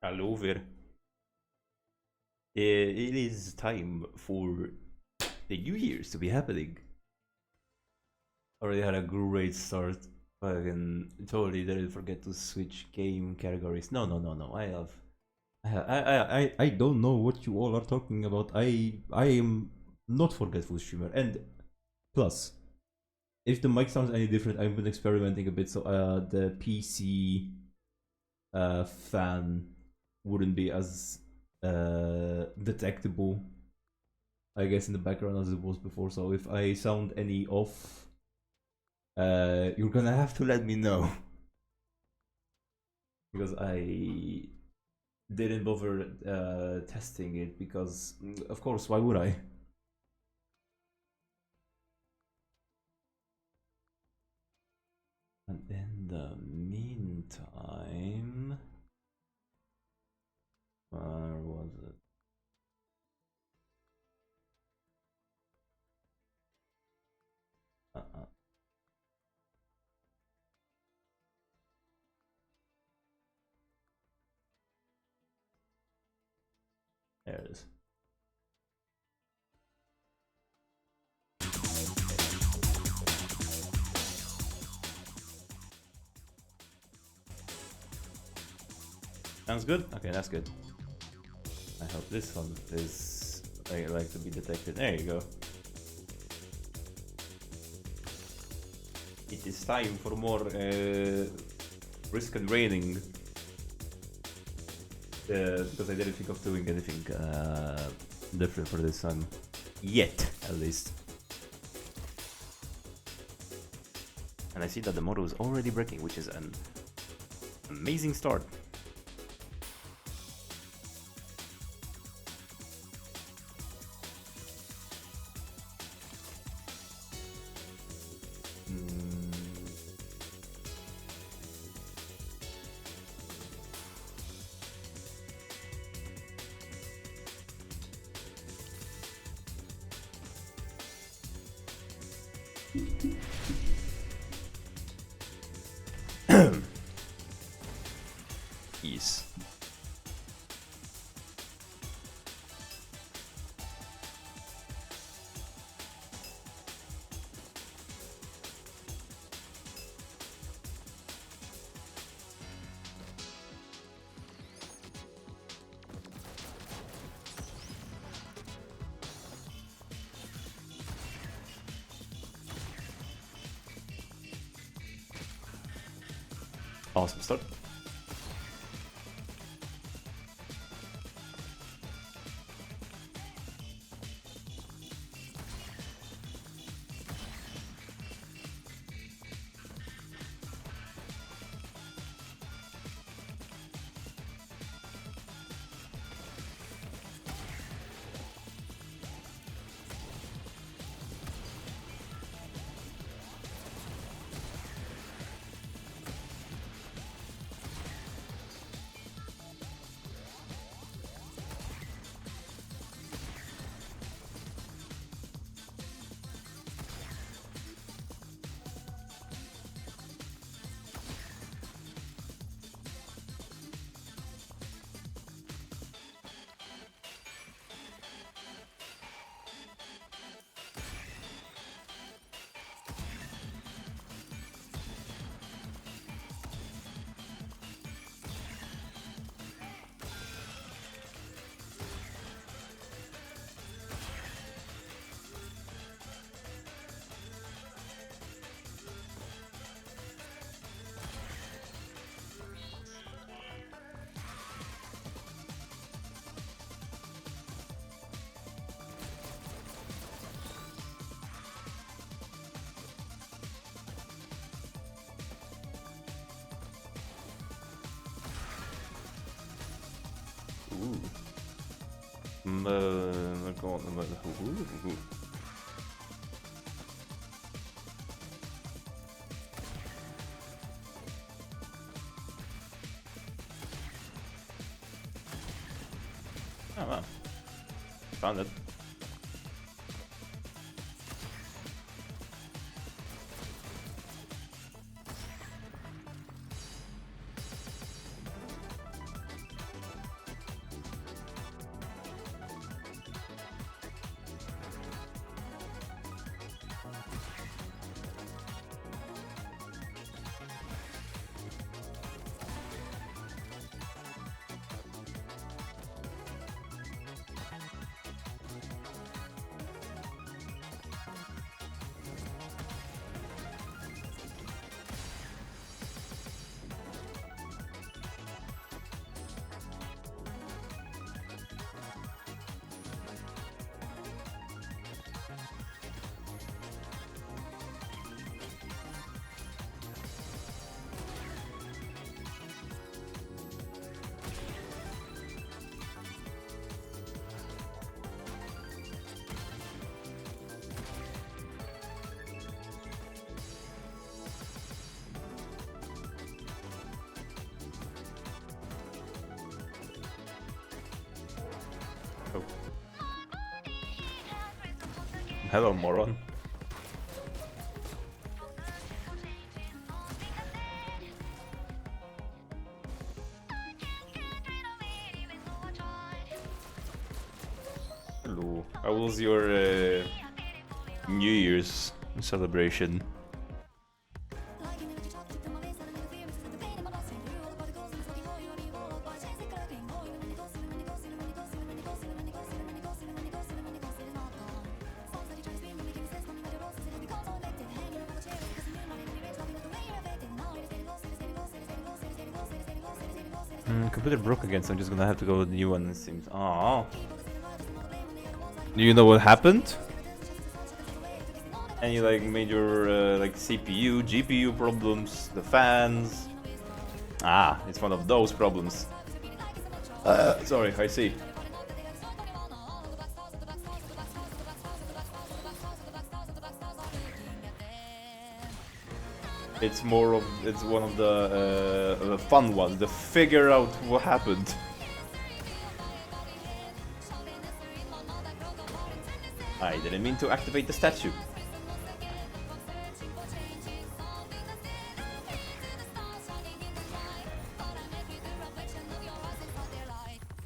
Hello there. It is time for the New Year's to be happening. Already had a great start. Fucking totally didn't forget to switch game categories. No. I don't know what you all are talking about. I am not forgetful streamer. And plus, if the mic sounds any different, I've been experimenting a bit, so the PC fan wouldn't be as detectable, I guess, in the background as it was before. So if I sound any off, you're gonna have to let me know because I didn't bother testing it because, of course, why would I? And in the meantime, where was it? Uh-uh. There it is. Sounds good? Okay, that's good. I hope this one is like to be detected. There you go. It is time for more risk and raining. Because I didn't think of doing anything different for this one. Yet, at least. And I see that the model is already breaking, which is an amazing start. Yes. Awesome start. Ooh. Oh wow. Found it. Hello, moron. Hello. How was your New Year's celebration? Computer broke again, so I'm just gonna have to go with the new one. It seems. Oh. Do you know what happened? Any like major like CPU, GPU problems, the fans? Ah, it's one of those problems. Sorry, I see. It's one of the fun ones. To figure out what happened. I didn't mean to activate the statue.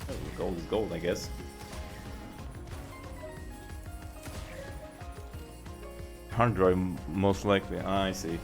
Oh, gold is gold, I guess. Hard drive, most likely. Ah, I see.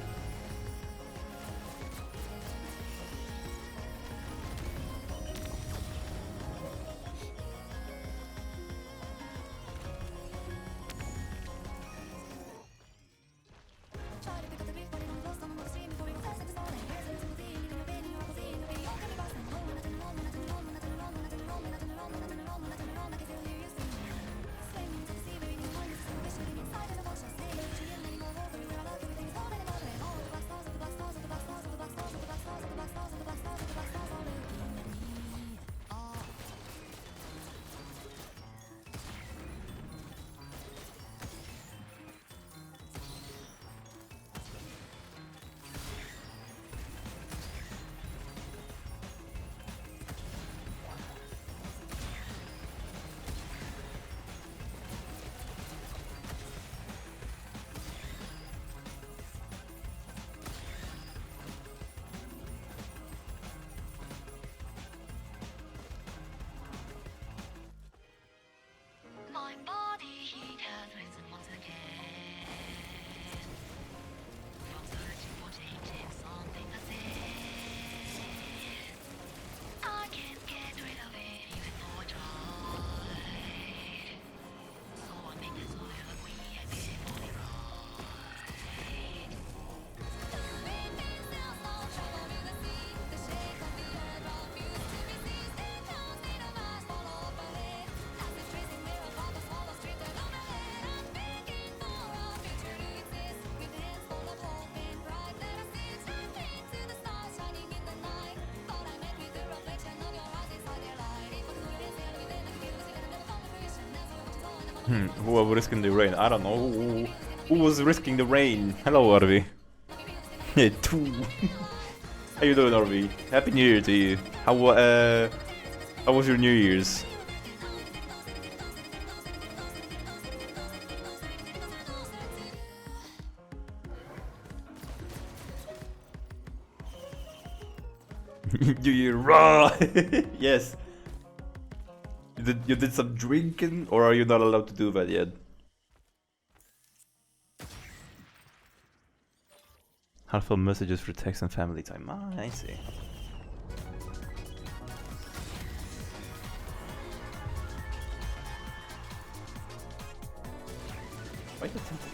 Who was risking the rain? I don't know. Who was risking the rain? Hello, Arvi. Yeah, two. How you doing, Arvi? Happy New Year to you. How was your New Year's? New Year raw. Yes. You did some drinking, or are you not allowed to do that yet? Heartfelt messages for text and family time. Ah, I see. Why the tentacles?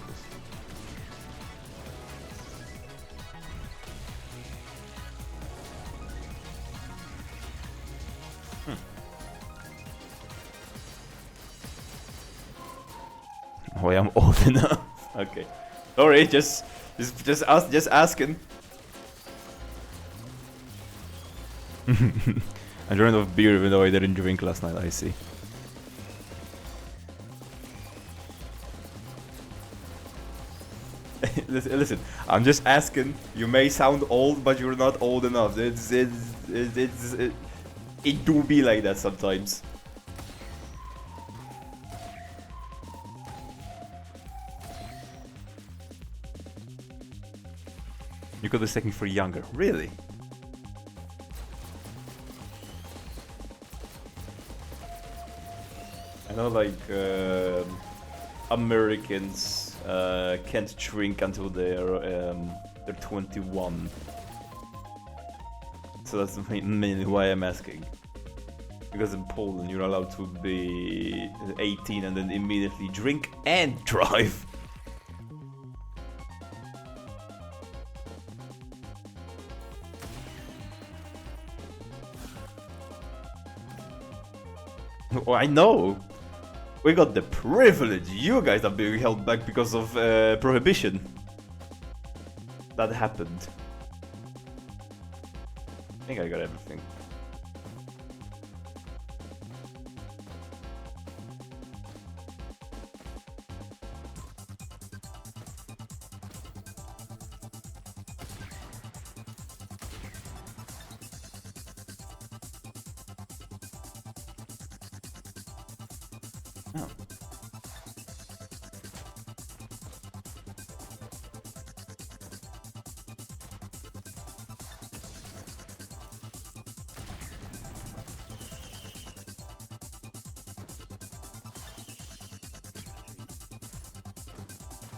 Oh, I'm old enough. Okay. Sorry, just asking. I drank enough beer even though I didn't drink last night, I see. Listen, I'm just asking. You may sound old, but you're not old enough. It do be like that sometimes. You got mistaken for younger. Really? I know, like, Americans can't drink until they're 21. So that's mainly why I'm asking. Because in Poland you're allowed to be 18 and then immediately drink and drive. Oh, I know. We got the privilege. You guys are being held back because of prohibition. That happened. I think I got everything. Oh.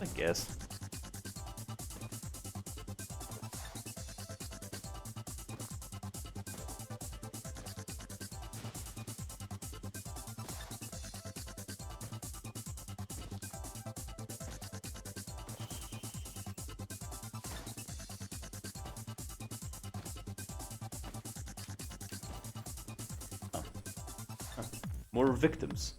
I guess. Oh. Huh. More victims.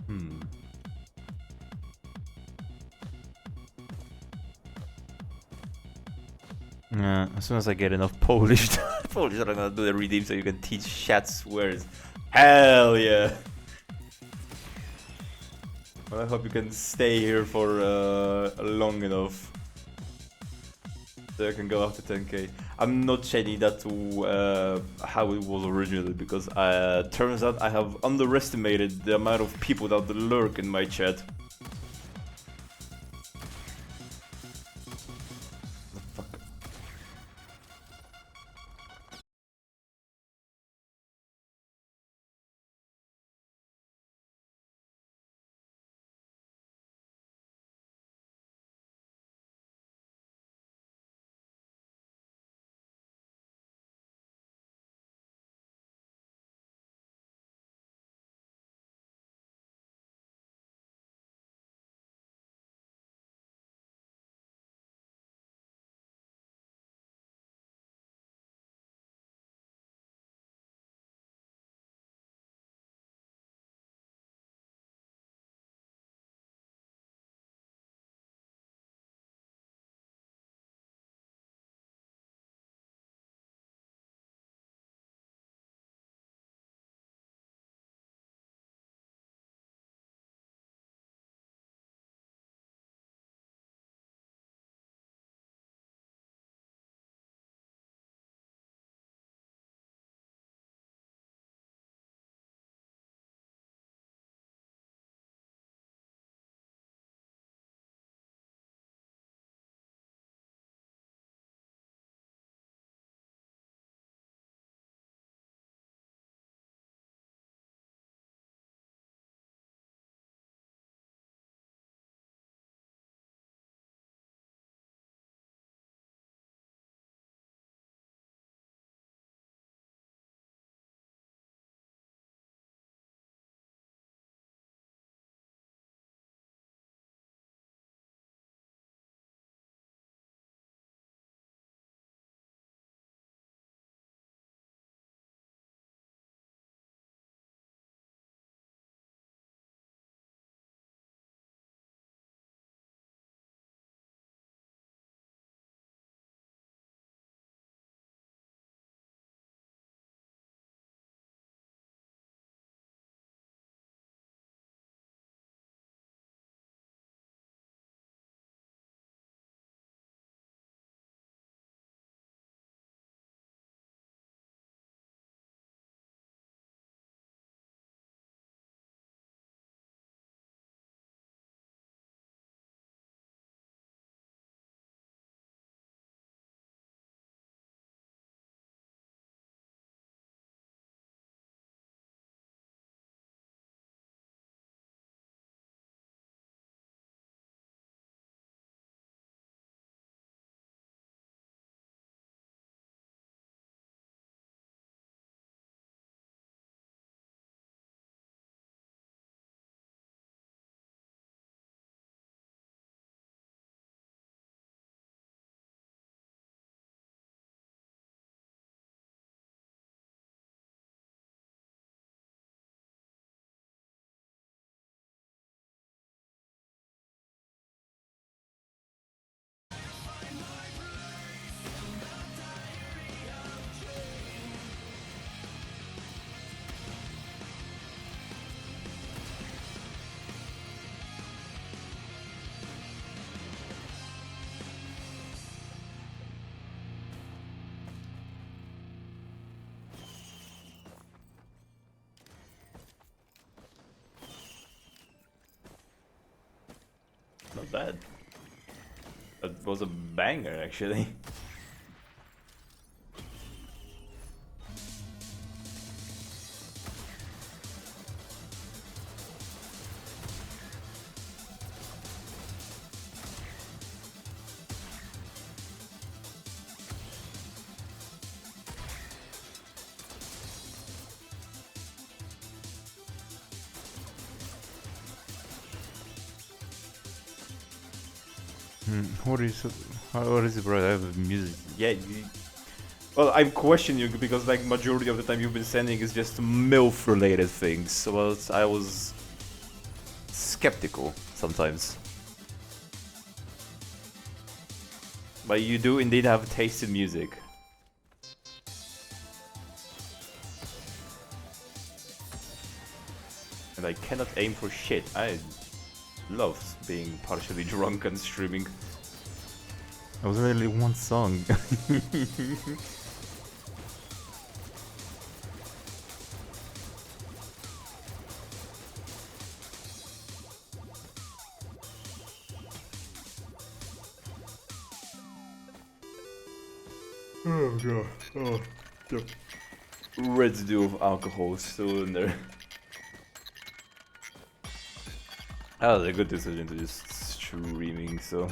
Hmm. As soon as I get enough Polish, Polish, I'm gonna do the redeem so you can teach chat swears. Hell yeah! Well, I hope you can stay here for long enough so I can go after 10k. I'm not changing that to how it was originally because turns out I have underestimated the amount of people that lurk in my chat. bad. That was a banger, actually. What is it, bro? I have music. Yeah, well, I'm questioning you because like majority of the time you've been sending is just MILF related things. So I was skeptical sometimes. But you do indeed have taste in music. And I cannot aim for shit. I love being partially drunk and streaming. That was really one song. Oh god. Oh, the residue of alcohol is still in there. That was a good decision to just streaming, so.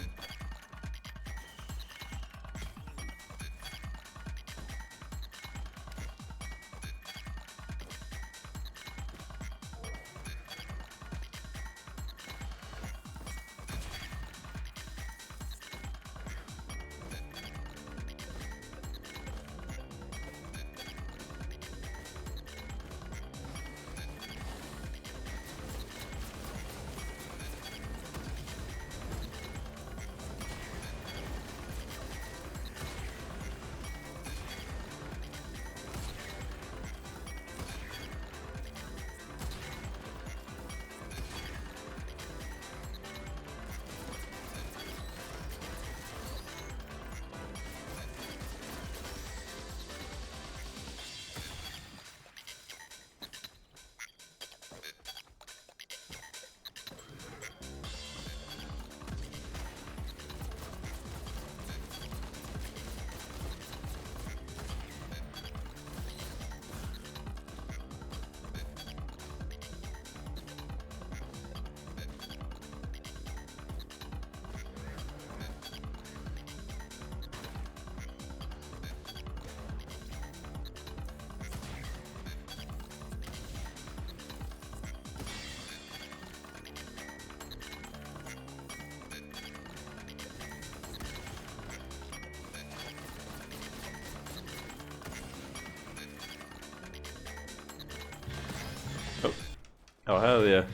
Oh hell yeah.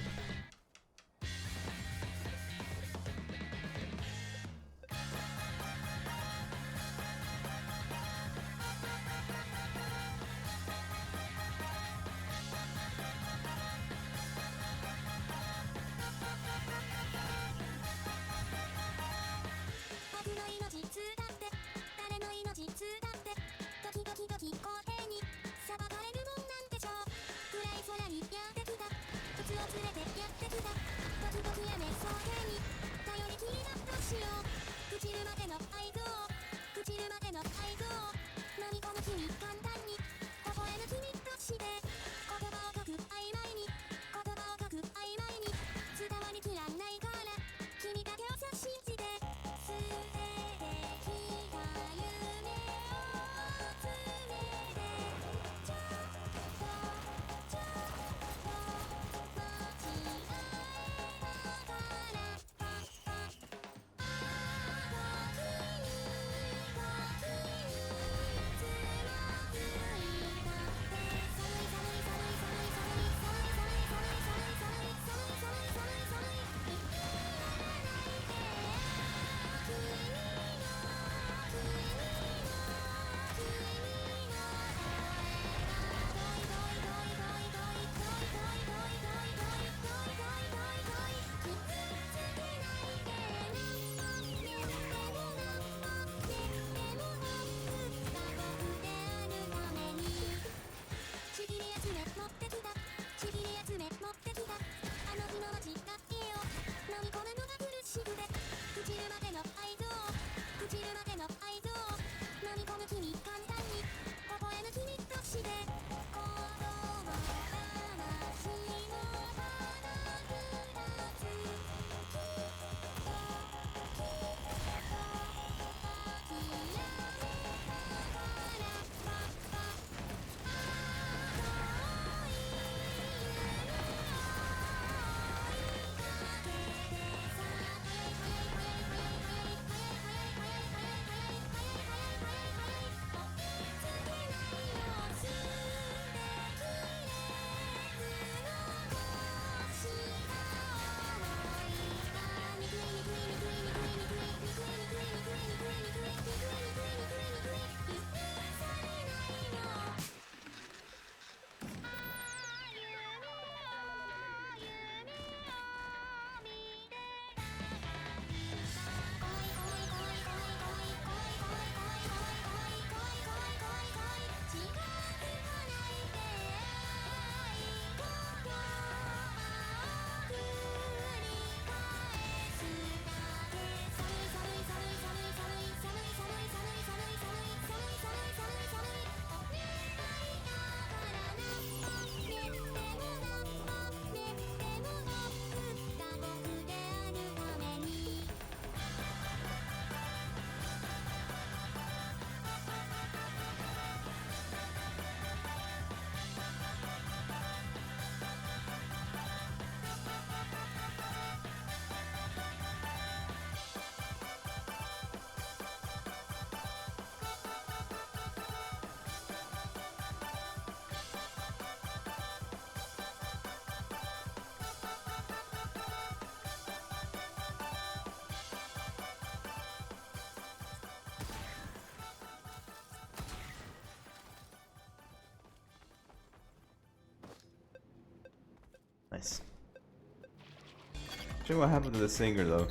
Actually, what happened to the singer though?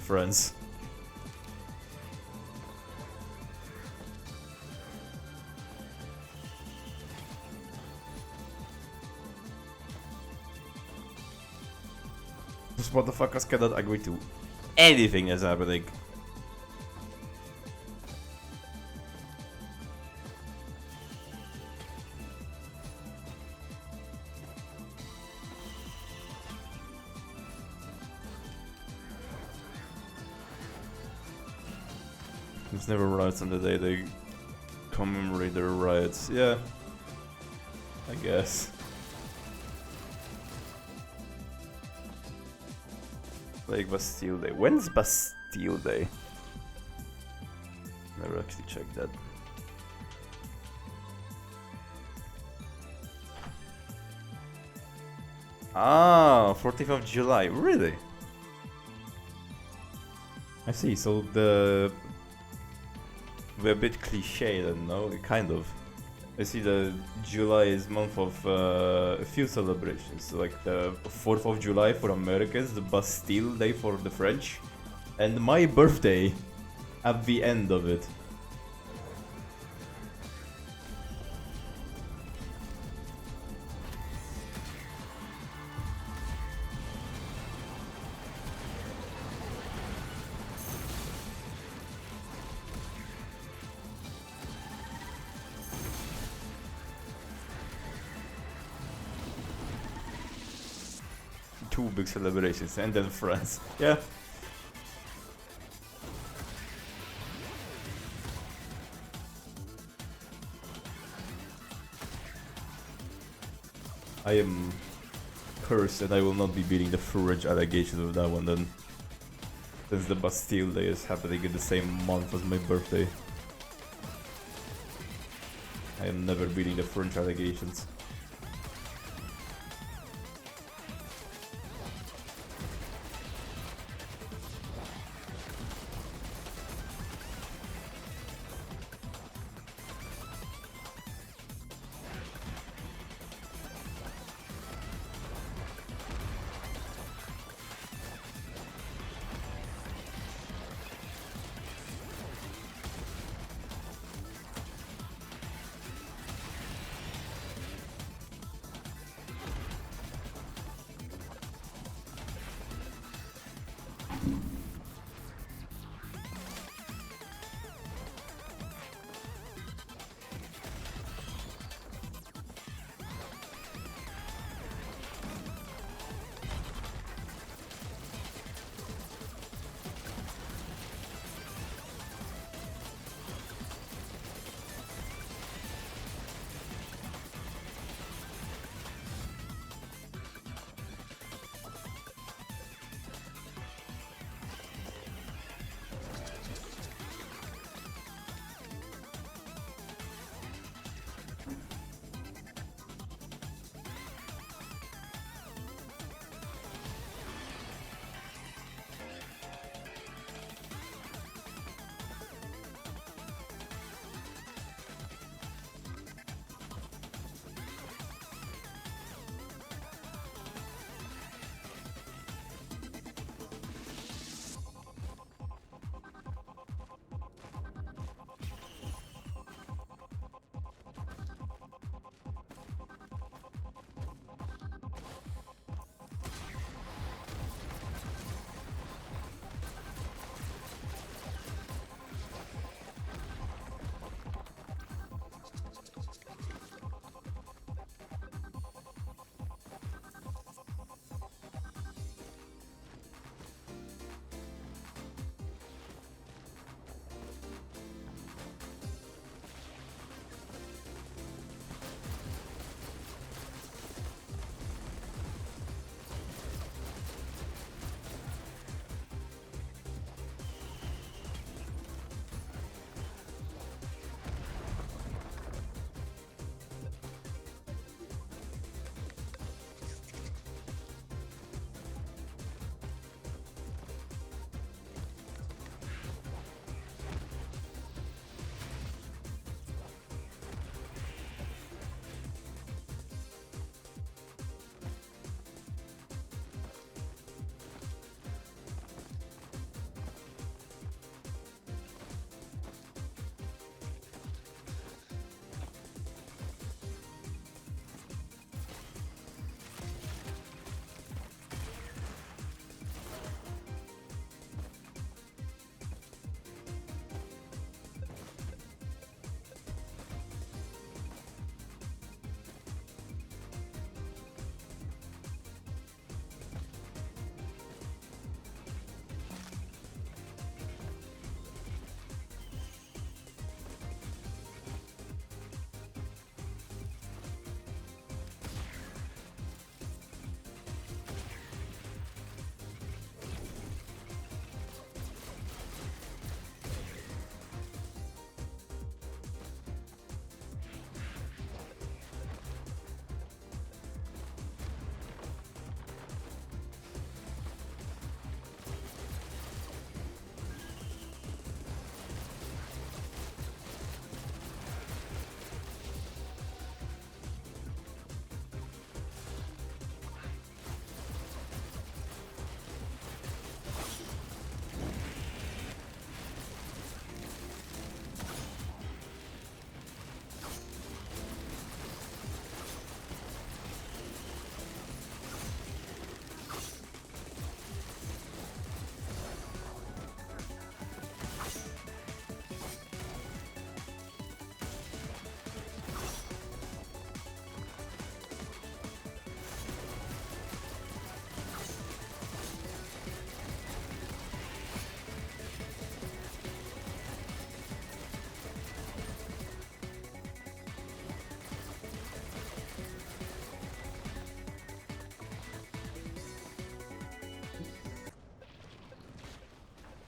Friends. Those motherfuckers cannot agree to anything that's happening. There's never riots on the day they commemorate their riots. Yeah, I guess. Like Bastille Day. When's Bastille Day? Never actually checked that. Ah, 14th of July. Really? I see. So we're a bit cliche then, no? Kind of. I see the July is month of a few celebrations, so like the 4th of July for Americans, the Bastille Day for the French, and my birthday at the end of it. Two big celebrations, and then France. Yeah. I am cursed and I will not be beating the French allegations of that one then. Since the Bastille Day is happening in the same month as my birthday. I am never beating the French allegations.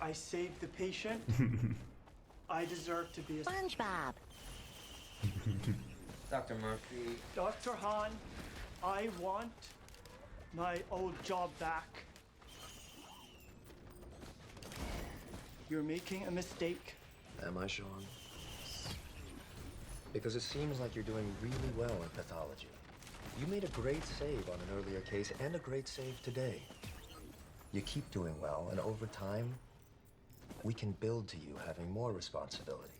I saved the patient. I deserve to be a SpongeBob. Dr. Murphy. Dr. Han, I want my old job back. You're making a mistake. Am I, Sean? Because it seems like you're doing really well in pathology. You made a great save on an earlier case and a great save today. You keep doing well, and over time, we can build to you having more responsibility.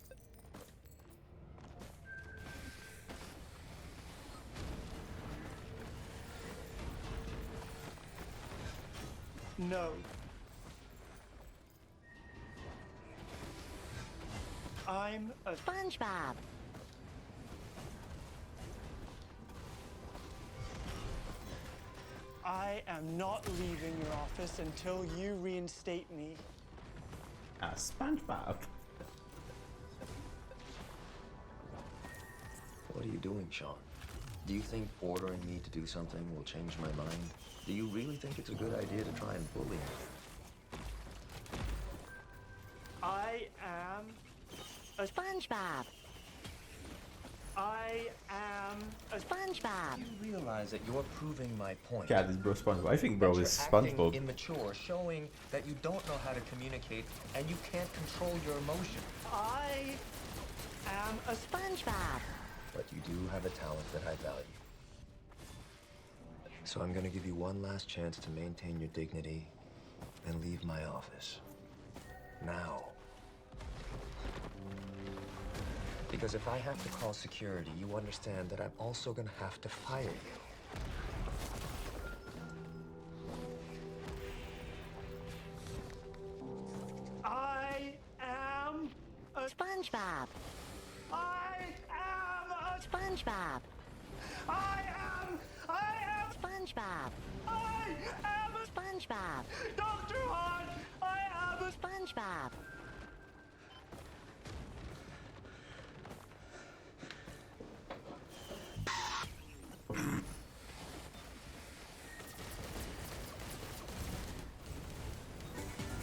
No. I'm a SpongeBob. I am not leaving your office until you reinstate me. SpongeBob. What are you doing, Sean? Do you think ordering me to do something will change my mind? Do you really think it's a good idea to try and bully me? I am a SpongeBob. I am a SpongeBob. You realize that you're proving my point. Yeah, this bro SpongeBob. I think bro That is you're acting SpongeBob. immature, showing that you don't know how to communicate and you can't control your emotions. I am a SpongeBob. But you do have a talent that I value. So I'm gonna give you one last chance to maintain your dignity and leave my office. Now. Because if I have to call security, you understand that I'm also gonna have to fire you. I am a SpongeBob. I am a SpongeBob. I am SpongeBob. I am a SpongeBob. Dr. Han. I am a SpongeBob.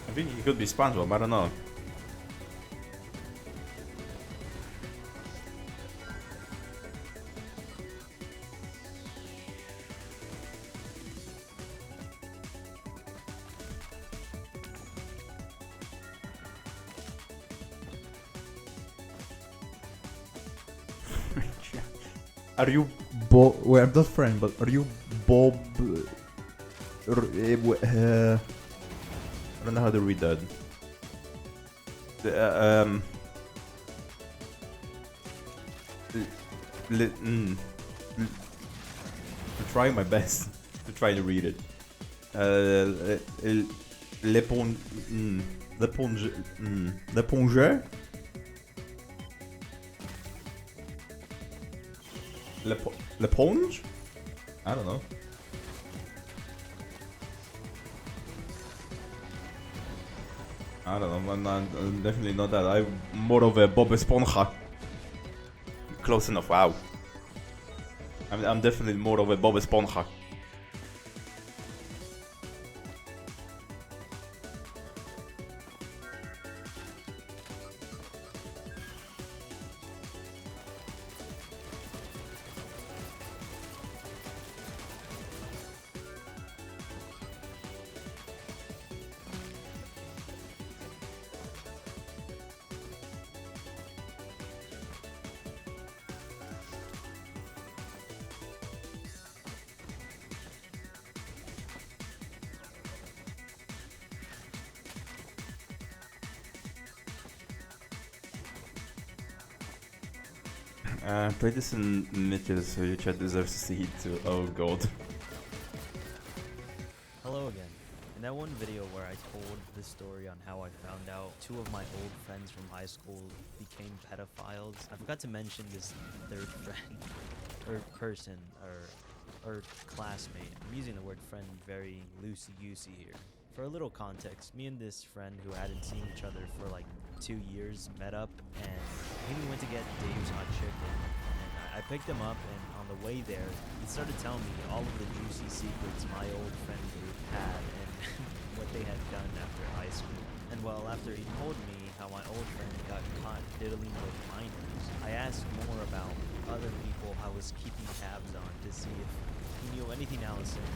I think he could be SpongeBob, I don't know. Are you Bob? Well, I'm not friend, but are you Bob? I don't know how to read that. I'm trying my best to try to read it. L'épongeur. L'éponge? I don't know. I don't know, I'm definitely not that. I'm more of a Bob Esponja. Close enough, wow. I'm definitely more of a Bob Esponja. Play this in Mitchell so your chat deserves to see it too. Oh god. Hello again. In that one video where I told the story on how I found out two of my old friends from high school became pedophiles, I forgot to mention this third friend, or person, or classmate. I'm using the word friend very loosey-goosey here. For a little context, me and this friend who hadn't seen each other for like 2 years met up, and we went to get Dave's Hot Chicken. And I picked him up, and on the way there, he started telling me all of the juicy secrets my old friend group had and what they had done after high school. And well, after he told me how my old friend got caught diddling with minors, I asked more about other people I was keeping tabs on to see if he knew anything else, and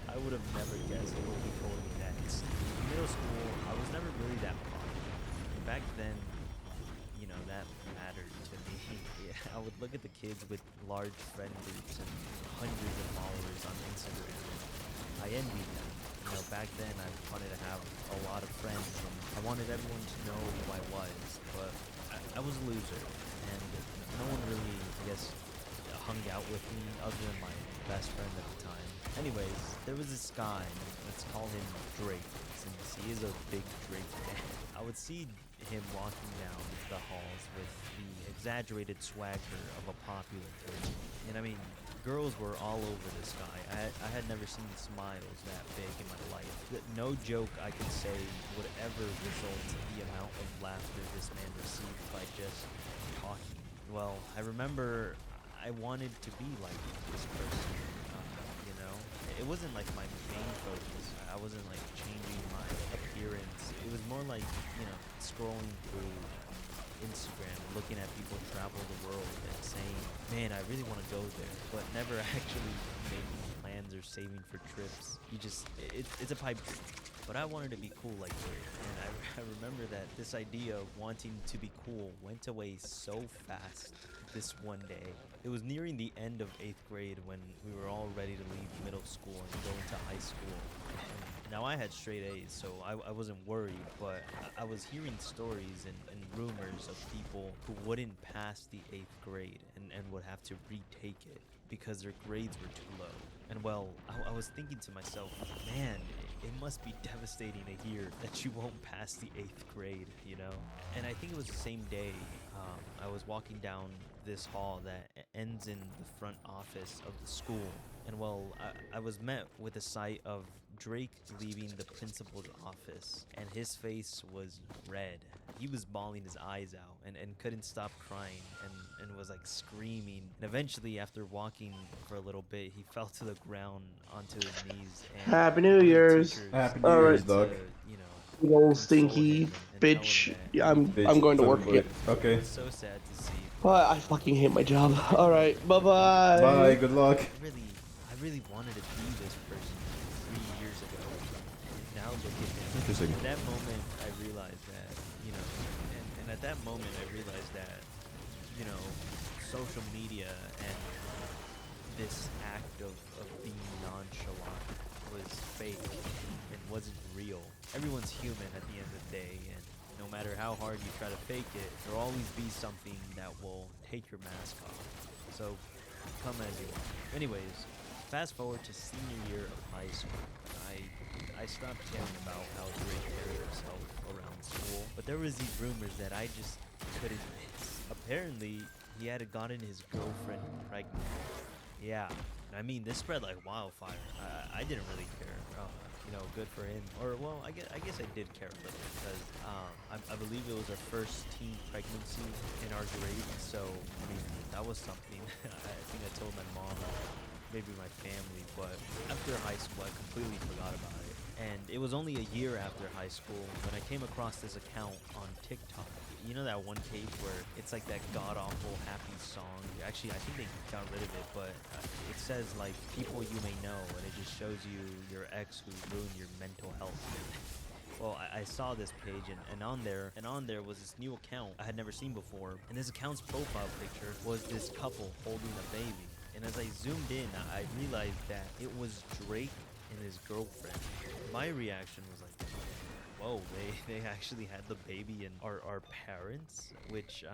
I would have never guessed what he told me next. In middle school, I was never really that popular. Back then, you know, that mattered to me. Yeah, I would look at the kids with large friend groups and hundreds of followers on Instagram. I envied them. You know, back then I wanted to have a lot of friends and I wanted everyone to know who I was, but I was a loser, and no one really, I guess, hung out with me other than my best friend at the time. Anyways, there was this guy, let's call him Drake, since he is a big Drake fan. I would see him walking down the halls with the exaggerated swagger of a popular kid. And I mean, girls were all over this guy. I had never seen smiles that big in my life. No joke I could say would ever result in the amount of laughter this man received by just talking. Well, I remember I wanted to be like this person, you know? It wasn't like my main focus. I wasn't like changing my appearance. It was more like, you know, scrolling through Instagram, looking at people travel the world and saying, man, I really want to go there, but never actually making plans or saving for trips. It's a pipe dream. But I wanted to be cool like Drake, and I remember that this idea of wanting to be cool went away so fast this one day. It was nearing the end of 8th grade when we were all ready to leave middle school and go into high school. And now I had straight A's, so I wasn't worried, but I was hearing stories and rumors of people who wouldn't pass the 8th grade and would have to retake it because their grades were too low. And well, I was thinking to myself, man, it must be devastating to hear that you won't pass the 8th grade, you know? And I think it was the same day I was walking down this hall that ends in the front office of the school. And well, I was met with a sight of Drake leaving the principal's office, and his face was red. He was bawling his eyes out and couldn't stop crying and was like screaming. And eventually, after walking for a little bit, he fell to the ground onto his knees. And Happy New one of the Year's. teachers Happy New Year's, had dog. to, you know, Big old console stinky him and tell him bitch. that Yeah, I'm everything going to Son work of a- again. Okay. it was so sad to see. But I fucking hate my job. All right, bye bye. Bye. Good luck. I really wanted to be this person 3 years ago. Now look at me. Interesting. At that moment, I realized that, you know, and at that moment, I realized that, you know, social media and this act of being nonchalant was fake and wasn't real. Everyone's human at the end of the day, and no matter how hard you try to fake it, there'll always be something that will take your mask off. So, come as you are. Anyways, fast forward to senior year of high school. I stopped caring about how Drake carried himself around school, but there was these rumors that I just couldn't miss. Apparently, he had gotten his girlfriend pregnant. Yeah, I mean, this spread like wildfire. I didn't really care. You know, good for him. Or, well, I guess I did care a little because I believe it was our first teen pregnancy in our grade. So, I mean, that was something. I think I told my mom, maybe my family, but after high school, I completely forgot about it. And it was only a year after high school when I came across this account on TikTok. You know that one page where it's like that god-awful happy song? Actually, I think they got rid of it, but it says like people you may know, and it just shows you your ex who ruined your mental health. Well, I saw this page, and on there was this new account I had never seen before, and this account's profile picture was this couple holding a baby. And as I zoomed in, I realized that it was Drake and his girlfriend. My reaction was like, whoa, they actually had the baby and are parents, which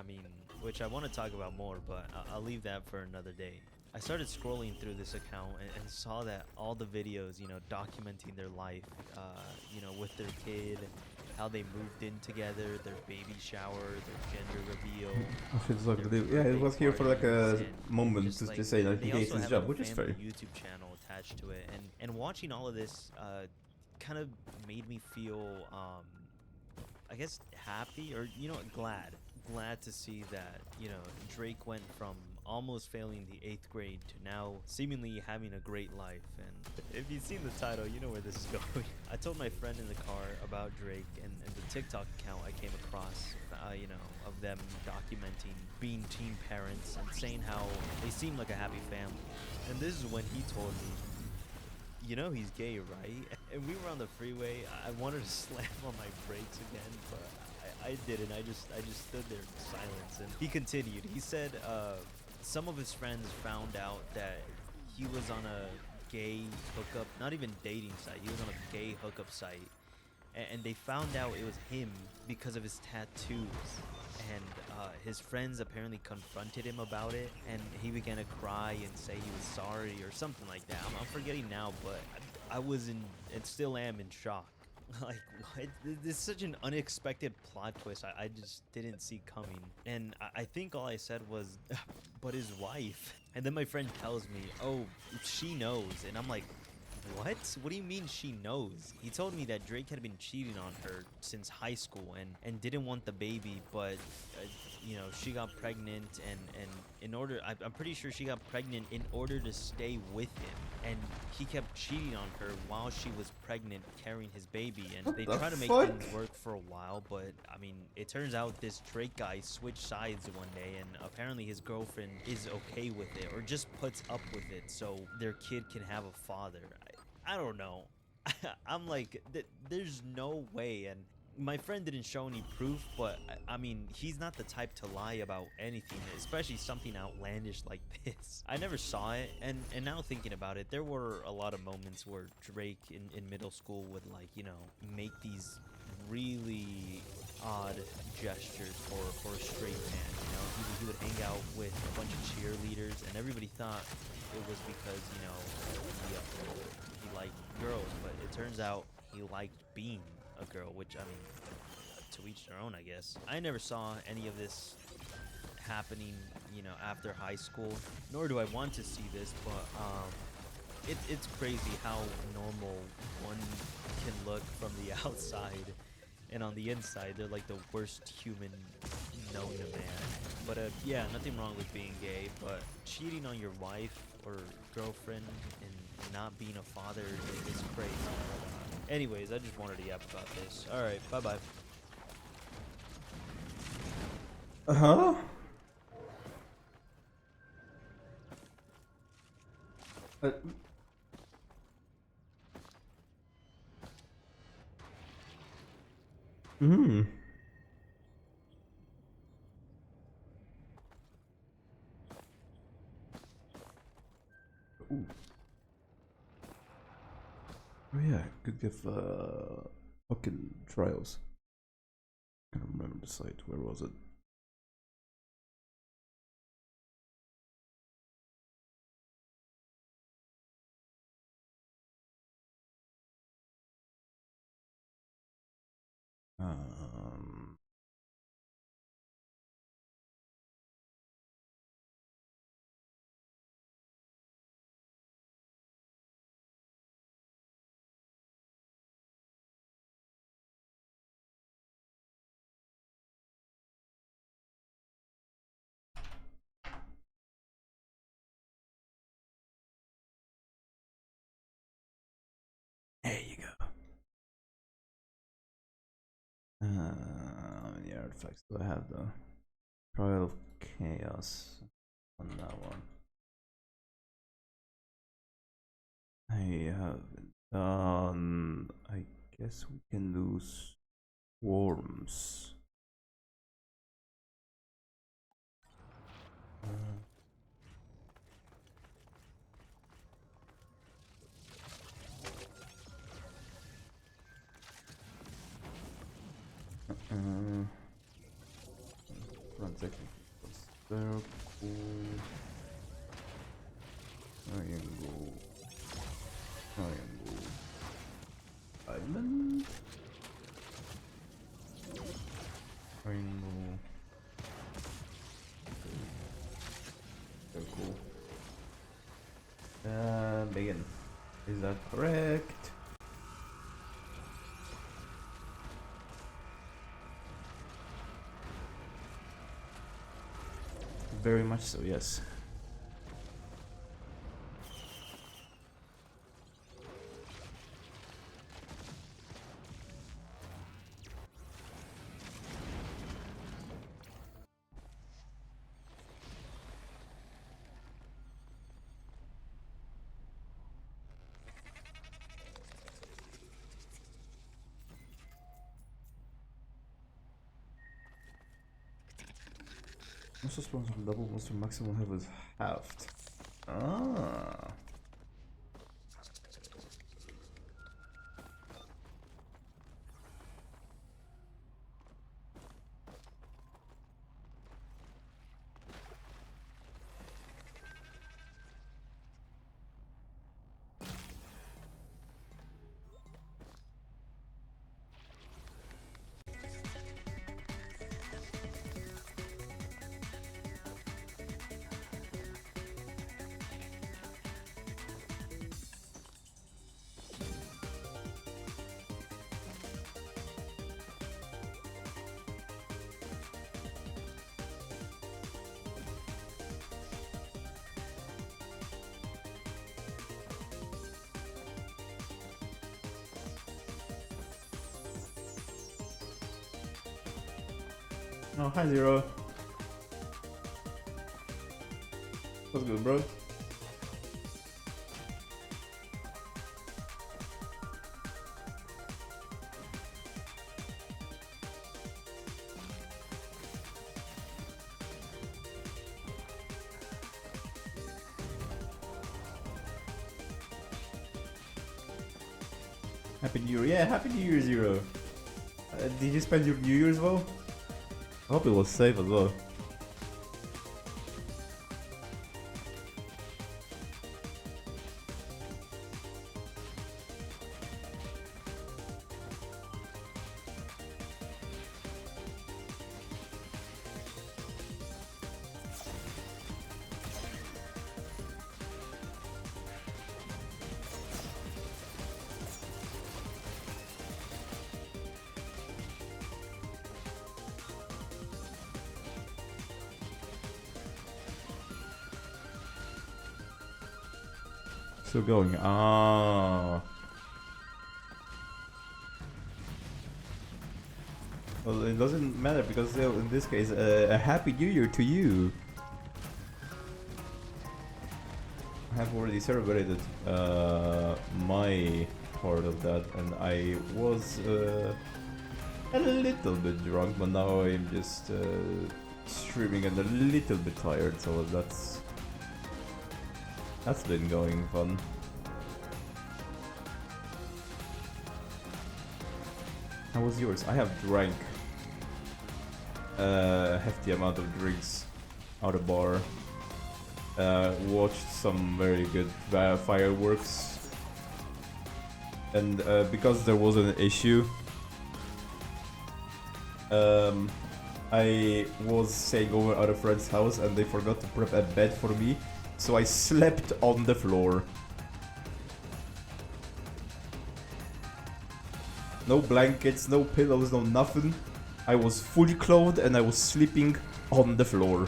I want to talk about more, but I'll leave that for another day. I started scrolling through this account and saw that all the videos, you know, documenting their life, you know, with their kid, how they moved in together, their baby shower, their gender reveal. Yeah, it was here for like a and moment just, to like, just say that he they hates also his have, job, like, a which is fair. family YouTube channel attached to it, and watching all of this kind of made me feel I guess happy, or you know, glad to see that, you know, Drake went from almost failing the 8th grade to now seemingly having a great life. And if you've seen the title, you know where this is going. I told my friend in the car about Drake and the TikTok account I came across, you know, of them documenting being teen parents and saying how they seem like a happy family. And this is when he told me, you know he's gay, right? And we were on the freeway. I wanted to slam on my brakes again, but I didn't. I just stood there in silence. And he continued. He said some of his friends found out that he was on a gay hookup, not even dating site. He was on a gay hookup site, and they found out it was him because of his tattoos. And his friends apparently confronted him about it, and he began to cry and say he was sorry or something like that. I'm forgetting now, but I was in, and still am in shock. Like, what? This is such an unexpected plot twist I just didn't see coming. And I think all I said was, but his wife. And then my friend tells me, oh, she knows. And I'm like, what? What do you mean she knows? He told me that Drake had been cheating on her since high school and didn't want the baby, but you know, she got pregnant and in order, I'm pretty sure she got pregnant in order to stay with him, and he kept cheating on her while she was pregnant carrying his baby. And they tried to make things work for a while, but I mean, it turns out this Drake guy switched sides one day, and apparently his girlfriend is okay with it or just puts up with it so their kid can have a father. I don't know. I'm like, there's no way. And my friend didn't show any proof, but I mean, he's not the type to lie about anything, especially something outlandish like this. I never saw it, and now thinking about it, there were a lot of moments where Drake in middle school would, like, you know, make these really odd gestures for a straight man. You know, he would hang out with a bunch of cheerleaders, and everybody thought it was because, you know, he liked girls, but it turns out he liked being a girl, which, I mean, to each their own, I guess. I never saw any of this happening, you know, after high school, nor do I want to see this, but it's crazy how normal one can look from the outside, and on the inside they're like the worst human known to man. But yeah, nothing wrong with being gay, but cheating on your wife or girlfriend and not being a father is crazy. Anyways, I just wanted to yap about this. Alright, bye-bye. Uh-huh. Hmm. Ooh. Oh yeah, could give fucking trials. I can't remember the site. Where was it? There you go. How many artifacts do I have though? Trial of Chaos on that one. I haven't done. I guess we can do swarms. Run technical circle. Triangle. Triangle. Diamond. Triangle. Circle. Begin. Is that correct? Very much so, yes. Monster spawns on double, monster maximum health is halved. Ah. Oh, hi Zero. What's good, bro? Happy New Year. Yeah, Happy New Year, Zero. Did you spend your New Year's well? I hope it was safe as well. Still going. Ah. Well, it doesn't matter because in this case, a happy New Year to you. I have already celebrated my part of that, and I was a little bit drunk, but now I'm just streaming and a little bit tired, so that's been going fun. How was yours? I have drank a hefty amount of drinks out of bar. Watched some very good fireworks. And because there was an issue, I was staying over at a friend's house and they forgot to prep a bed for me. So I slept on the floor. No blankets, no pillows, no nothing. I was fully clothed and I was sleeping on the floor.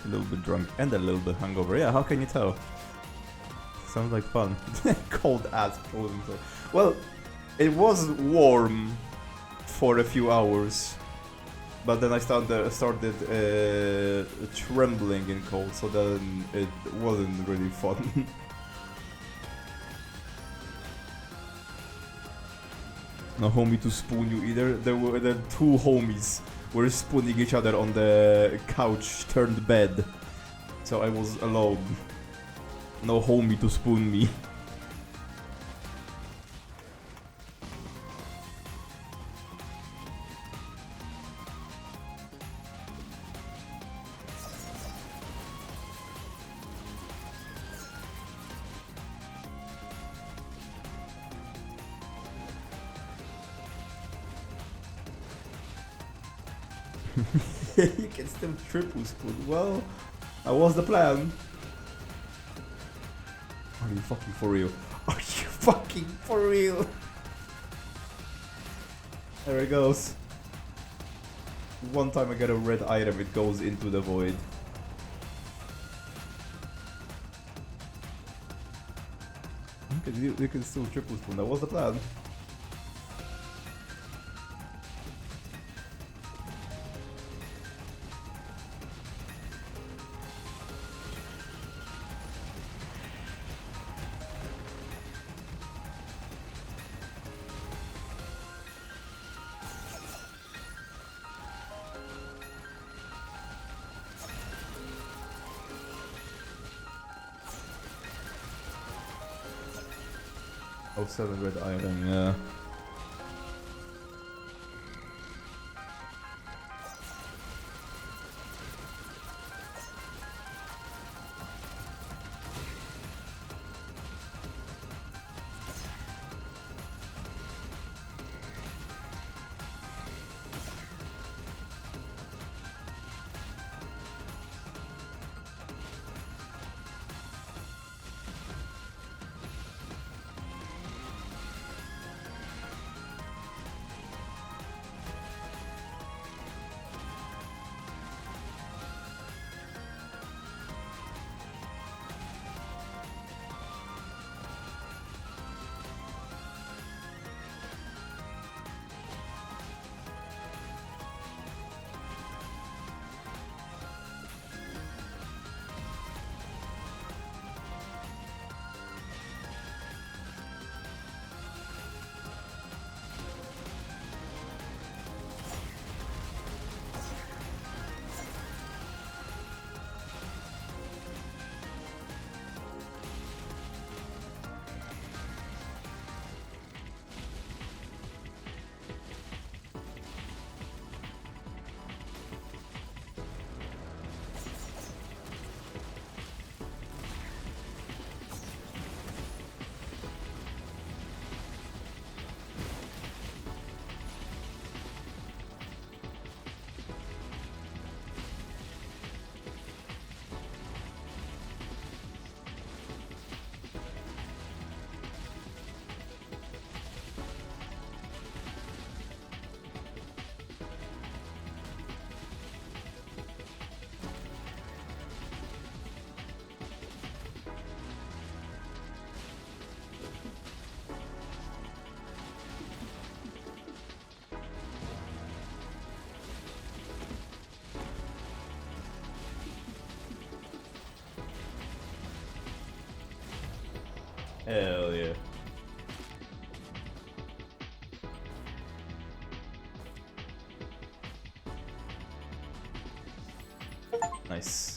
A little bit drunk and a little bit hungover. Yeah, how can you tell? Sounds like fun. Cold ass frozen. Well, it was warm for a few hours, but then I started trembling in cold, so then it wasn't really fun. No homie to spoon you either. There were the two homies were spooning each other on the couch turned bed, so I was alone. No homie to spoon me. You can still triple spoon. Well, that was the plan. Are you fucking for real? Are you fucking for real? There it goes. One time I get a red item, it goes into the void. You can still triple spoon. That was the plan. Oh, 7 red iron, yeah. Hell yeah. Nice.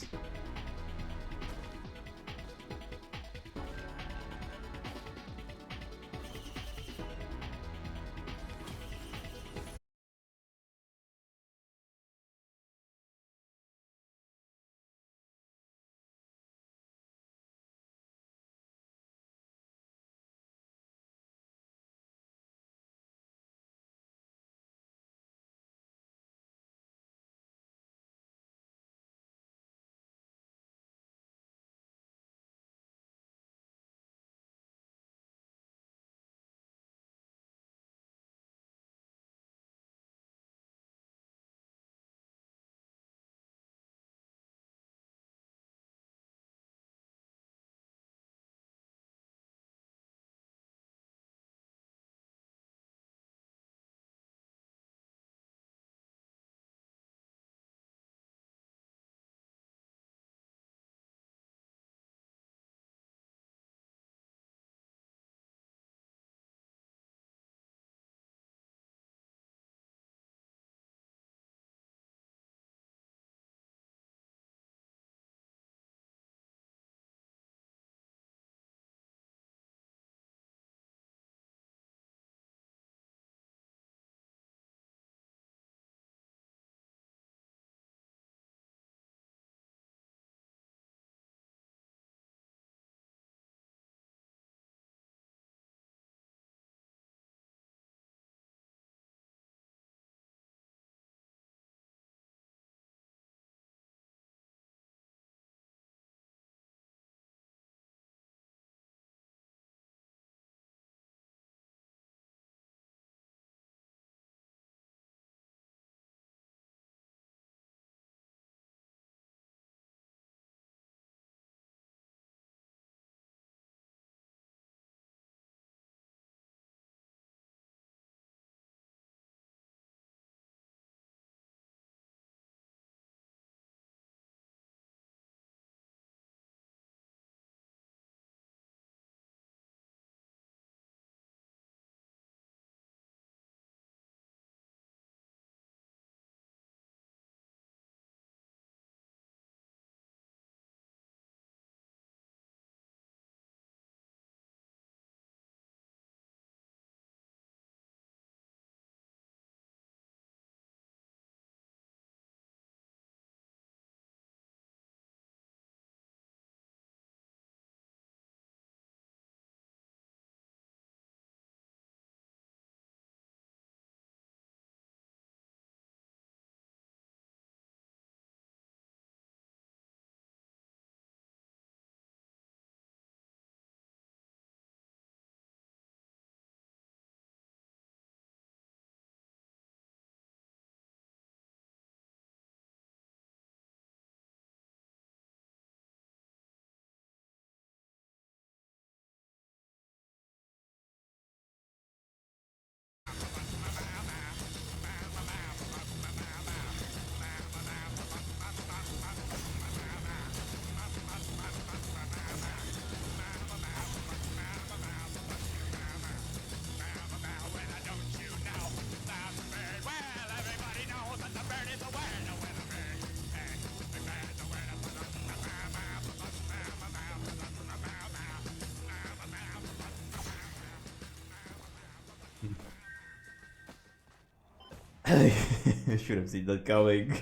I should have seen that coming.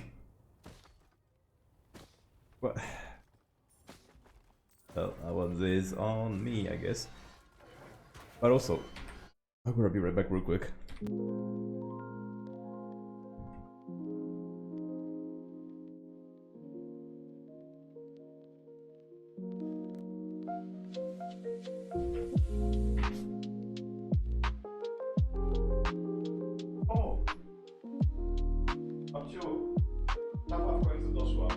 What? Well, I want this on me, I guess. But also, I'm gonna be right back real quick. O! Babciu, kawa w końcu doszła.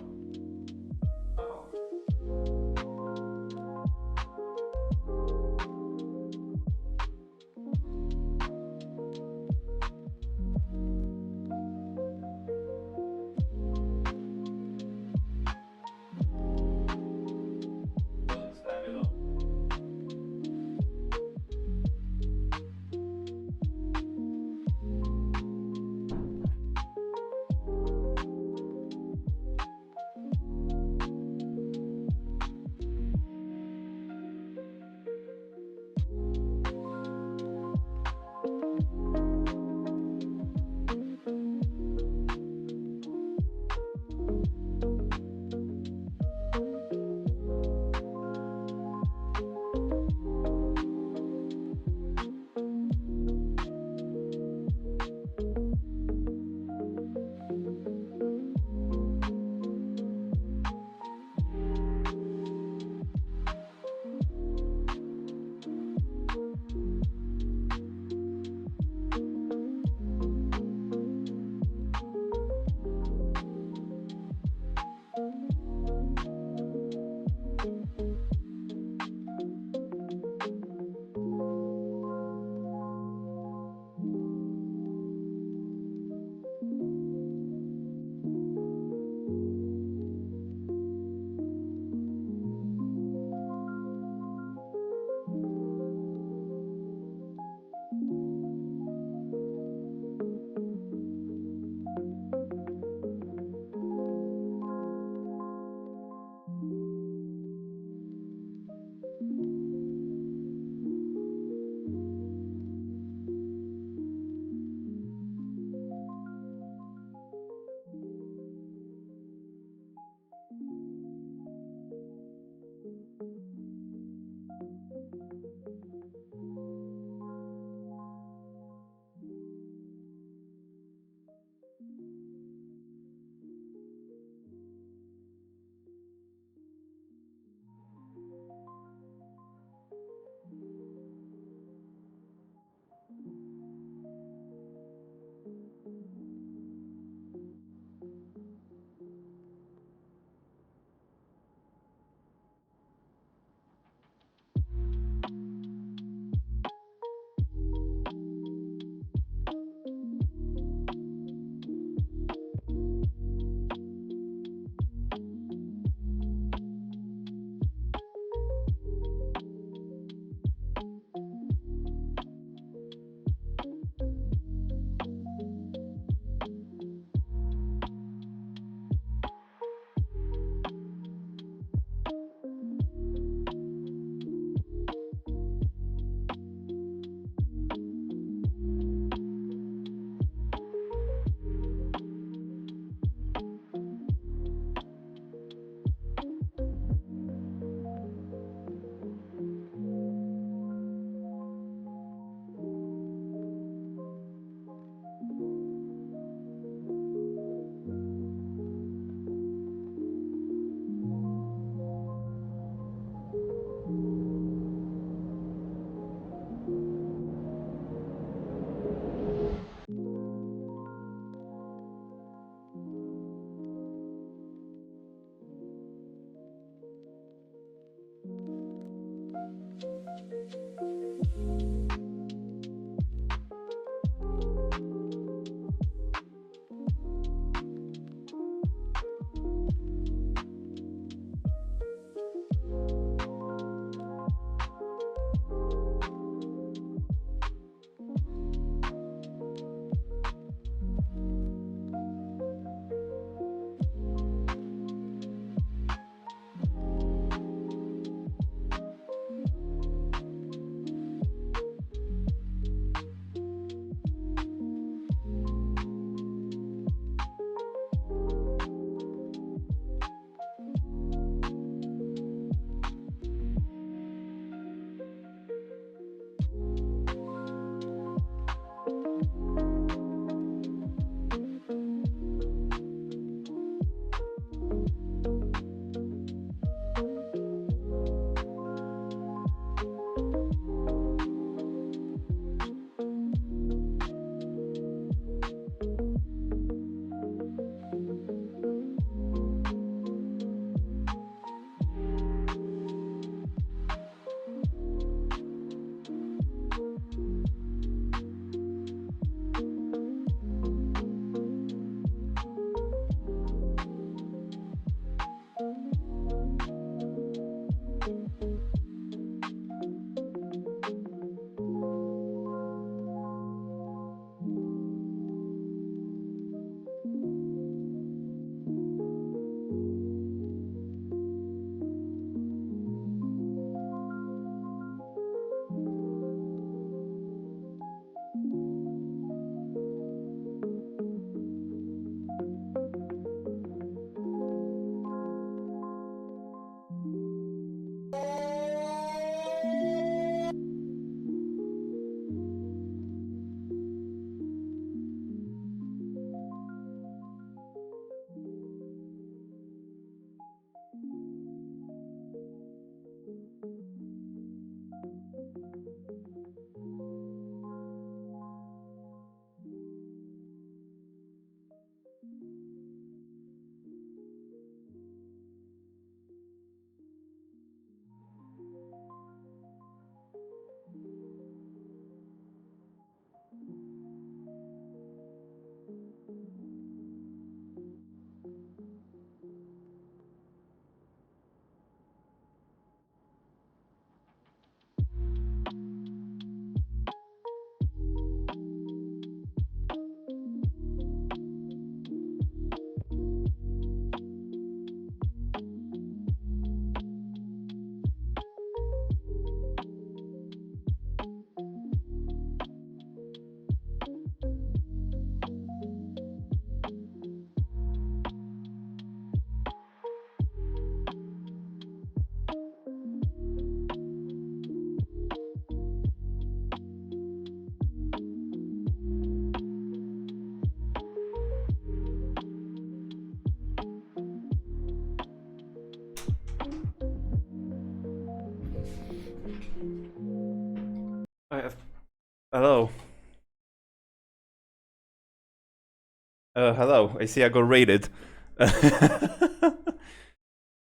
Hello. I see I got raided.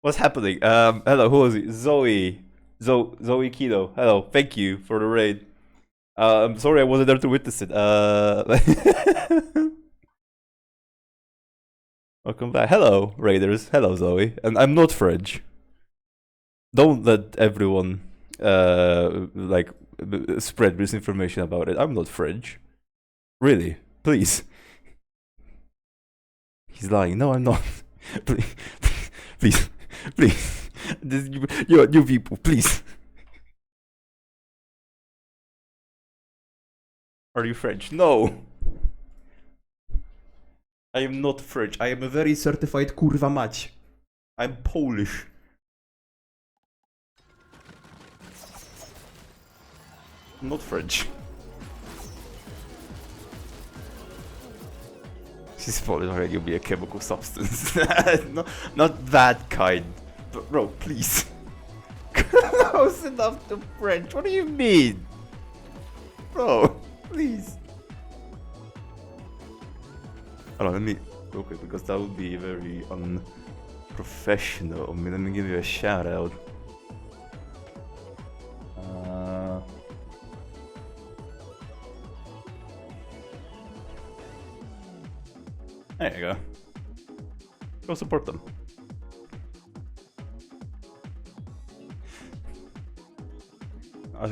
What's happening? Hello. Who is it? Zoe. Zoe Kido. Hello. Thank you for the raid. I'm sorry I wasn't there to witness it. Welcome back. Hello, raiders. Hello, Zoe. And I'm not French. Don't let everyone spread misinformation about it. I'm not French. Really, please. He's lying. No, I'm not. Please, please, please. You people, please. Are you French? No. I am not French. I am a very certified kurwa mać. I'm Polish. I'm not French. She's Polish, already. You'll be a chemical substance. Not that kind. Bro, please. Close enough to French. What do you mean? Bro, please. Hold on, let me real quick because that would be very unprofessional. I mean, let me give you a shout out. There you go. Go support them. I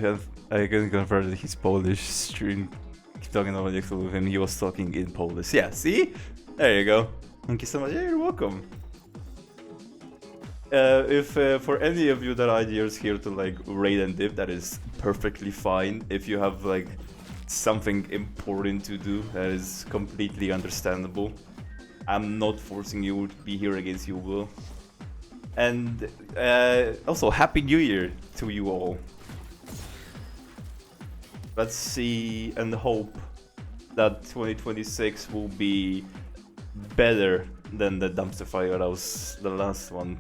can confirm that he's Polish. Stream keep talking about it with him. He was talking in Polish. Yeah, see? There you go. Thank you so much. Yeah, you're welcome. If for any of you that are just here to like raid and dip, that is perfectly fine. If you have like something important to do, that is completely understandable. I'm not forcing you to be here against your will. And also, Happy New Year to you all. Let's see and hope that 2026 will be better than the dumpster fire that was the last one.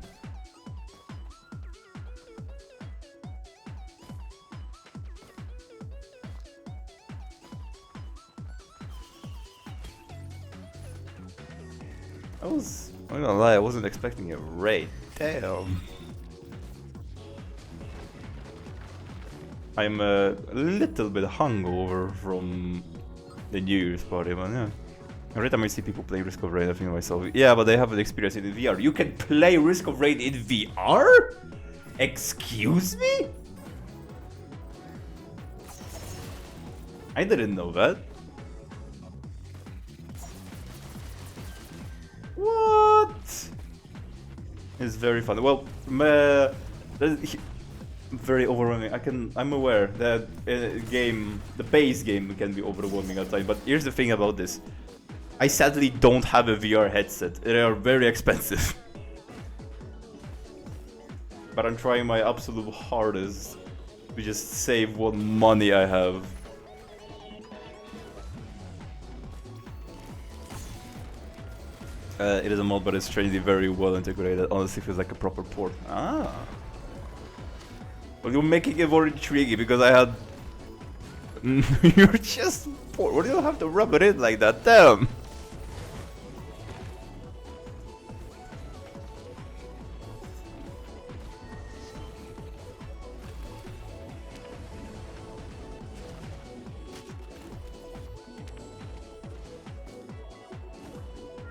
I'm not gonna lie, I wasn't expecting a raid. Damn. I'm a little bit hungover from the New Year's party, but yeah. Every time I see people play Risk of Raid, I think to myself, yeah, but they haven't experienced it in VR. You can play Risk of Raid in VR? Excuse me? I didn't know that. What? It's very fun. Well, very overwhelming. I'm aware that the base game can be overwhelming at times, but here's the thing about this. I sadly don't have a VR headset. They are very expensive. But I'm trying my absolute hardest to just save what money I have. It is a mod, but it's strangely very well integrated. Honestly, feels like a proper port. Ah. Well, you're making it more intriguing because I had. You're just port. What do you have to rub it in like that? Damn.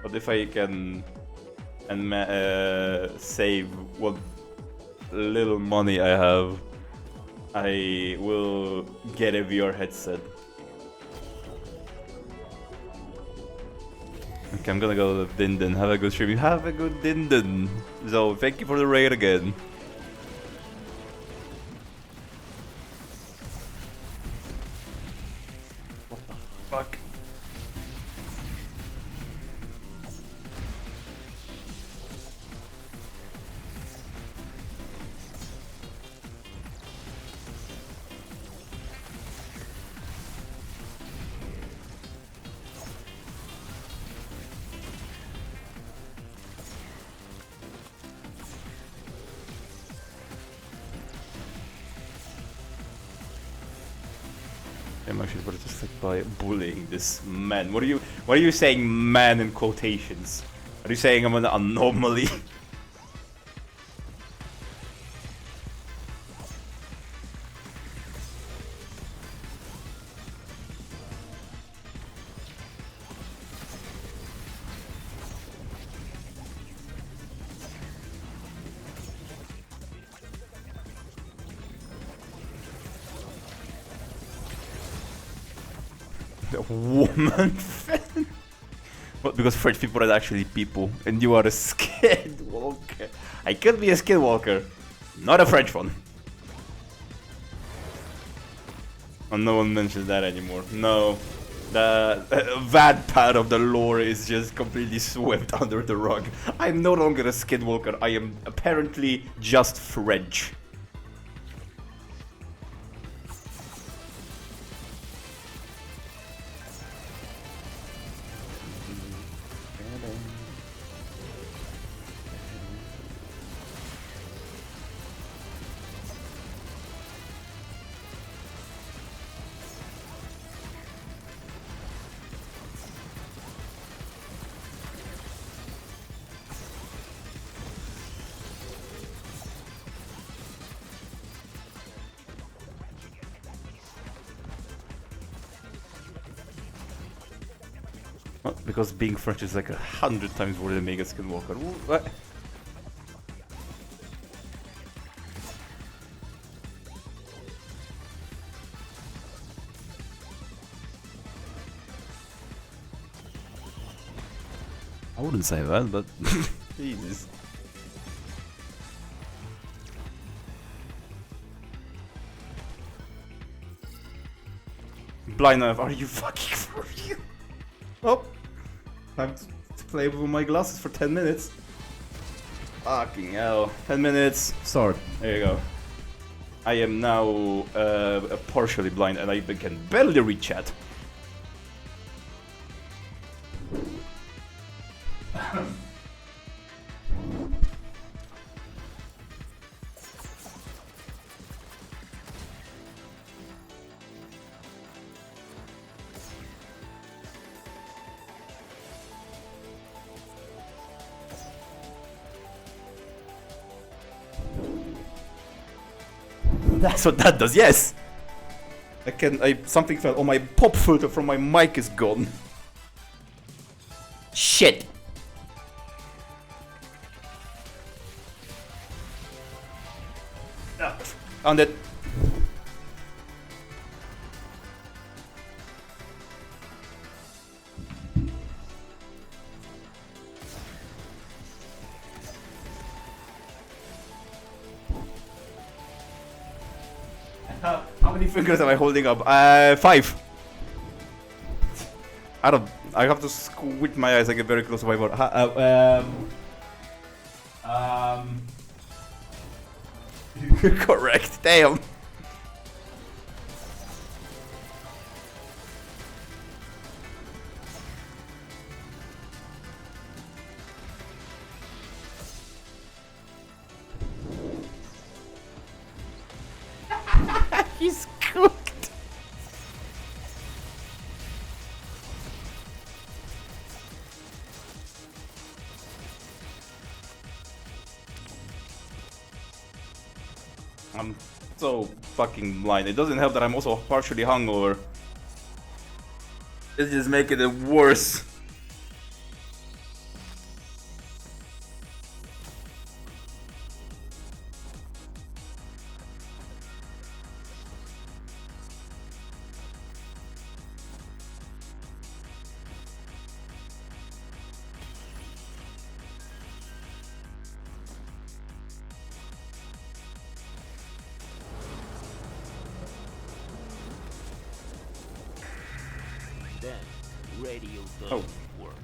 But if I can and save what little money I have, I will get a VR headset. Okay, I'm gonna go to Dinden. Have a good stream. Have a good Dinden. So, thank you for the raid again. What the fuck? I'm actually just like by bullying this man. What are you saying, man, in quotations? Are you saying I'm an anomaly? The woman fan? What, because French people are actually people, and you are a skinwalker. I could be a skinwalker, not a French one. And no one mentions that anymore. No. That part of the lore is just completely swept under the rug. I'm no longer a skinwalker, I am apparently just French. Because being French is like 100 times more than being a skinwalker. What? I wouldn't say that, but Jesus. Blind Knife, are you fucking for real? Oh, time to play with my glasses for 10 minutes. Fucking hell. 10 minutes, start. There you go. I am now partially blind and I can barely read chat. That's what that does, yes! Something fell. Oh, my pop filter from my mic is gone. Shit! Found it. How many fingers am I holding up? 5. I have to squint my eyes. I get very close to my board. Correct. Damn. He's cooked. I'm so fucking blind. It doesn't help that I'm also partially hungover. It's just making it worse. Then, radio doesn't work.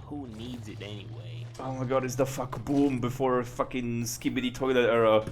Who needs it anyway? Oh my god, it's the fuck boom before fucking Skibidi Toilet era.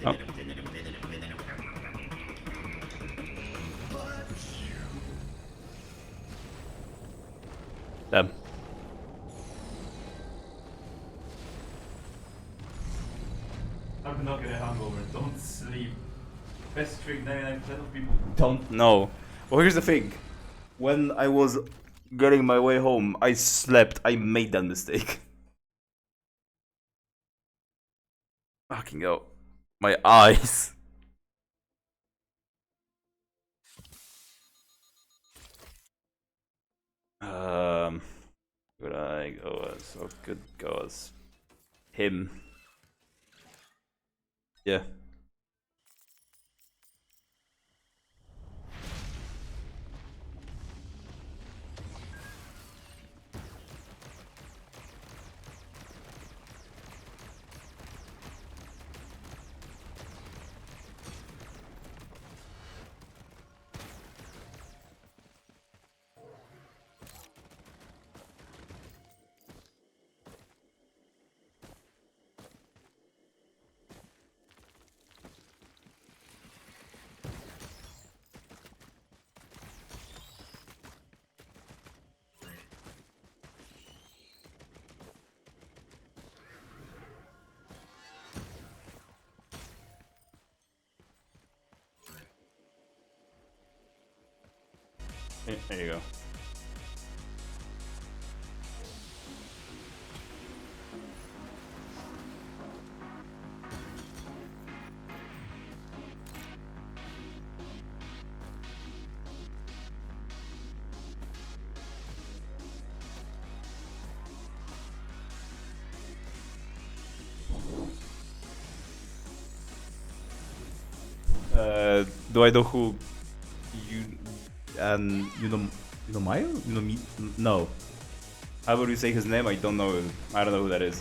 Oh. Damn. How to not get a hangover? Don't sleep. Best trick 99% of people don't know. Well, here's the thing. When I was getting my way home, I slept. I made that mistake. Fucking hell. My eyes. Could I go as? I could go as him. Yeah. There you go. Do I know who you and you know Mayo? You know me? No. How would you say his name? I don't know him. I don't know who that is.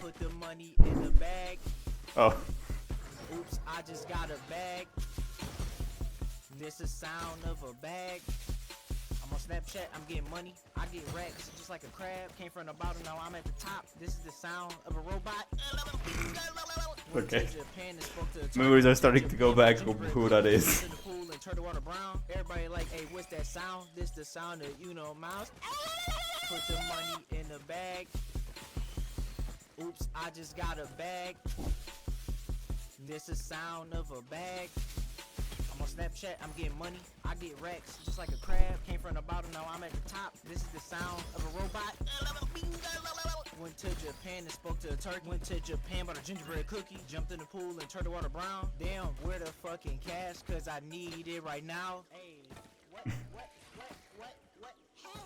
Put the money in the bag. Oh. Oops, I just got a bag. This the sound of a bag. I'm on Snapchat, I'm getting money. I get racks just like a crab. Came from the bottom, now I'm at the top. This is the sound of a robot. Okay. Memories are starting to go back of who that is. Everybody like, hey, what's that sound? This the sound of, you know, mouse. Put the money in the bag. Oops, I just got a bag. This the sound of a bag. I'm on Snapchat, I'm getting money. I get racks just like a crab. Came from the bottom, now I'm at the top. This is the sound of a robot. Went to Japan and spoke to a turkey. Went to Japan, bought a gingerbread cookie. Jumped in the pool and turned the water brown. Damn, where the fucking cash? Cause I need it right now. Hey, what? Hello? What? Hello?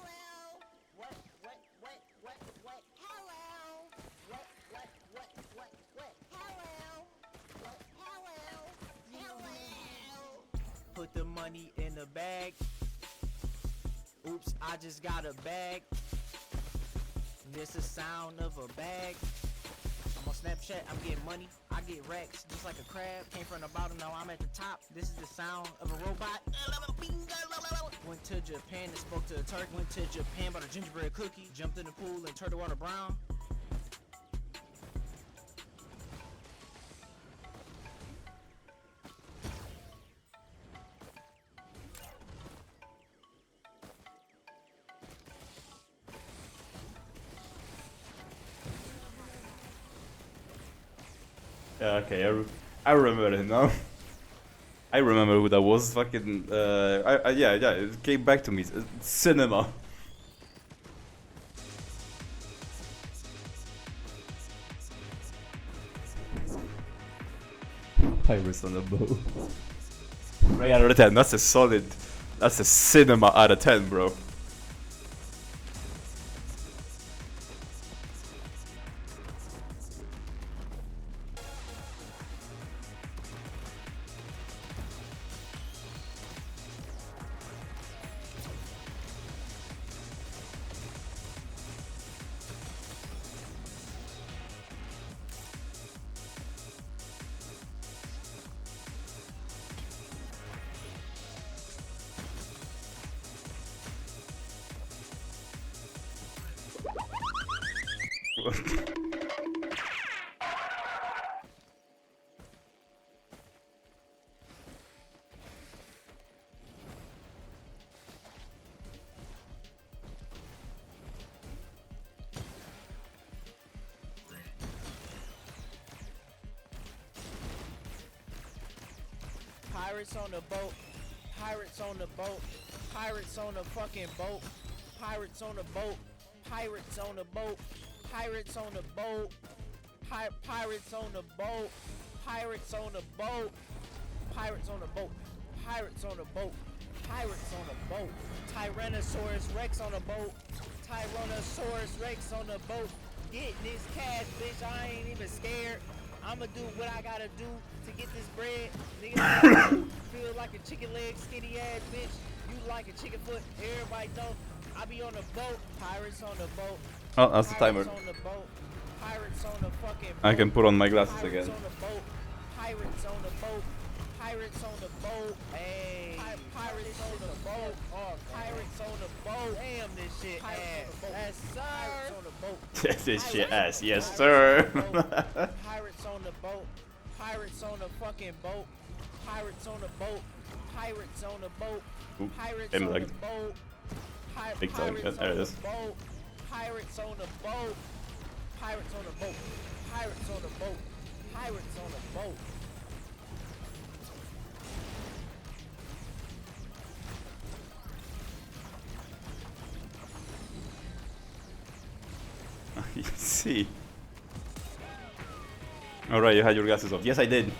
Put the money in the bag. Oops, I just got a bag. This the sound of a bag. I'm on Snapchat, I'm getting money. I get racks just like a crab. Came from the bottom, now I'm at the top. This is the sound of a robot. Went to Japan and spoke to a turkey. Went to Japan, bought a gingerbread cookie. Jumped in the pool and turned the water brown. Yeah, okay, I remember him now. I remember who that was. Fucking, yeah, it came back to me. Cinema. Pirates on a boat. 3 out of 10. That's a solid. That's a cinema out of 10, bro. Pirates on the boat. Pirates on the boat. Pirates on the fucking boat. Pirates on the boat. Pirates on the boat. Pirates on the boat. Pirates on the boat. Pirates on the boat. Pirates on the boat. Pirates on the boat. Pirates on the boat. Tyrannosaurus Rex on the boat. Tyrannosaurus Rex on the boat. Getting this cash, bitch. I ain't even scared. I'ma do what I gotta do to get this bread. Nigga, feel like a chicken leg, skinny ass bitch. You like a chicken foot. Everybody know I be on the boat. Pirates on the boat. Oh, that's the timer. Pirates on the boat. Pirates on the fucking boat. I can put on my glasses Pirates again. on the boat. Pirates on the boat. Pirates on the boat. Hey. Pirates on the boat. Oh, pirates on the boat. Damn, this shit ass. Yes, sir. Pirates on the boat. This shit ass, yes sir. Pirates on the boat. Pirates on the fucking boat. Pirates on the boat. Pirates on the boat. Oop, Pirates aim on lag. the boat. Big time. Pirates There it on is. the boat. Pirates on the boat. Pirates on the boat. Pirates on the boat. Pirates on the boat. You see. Alright, you had your glasses off. Yes, I did.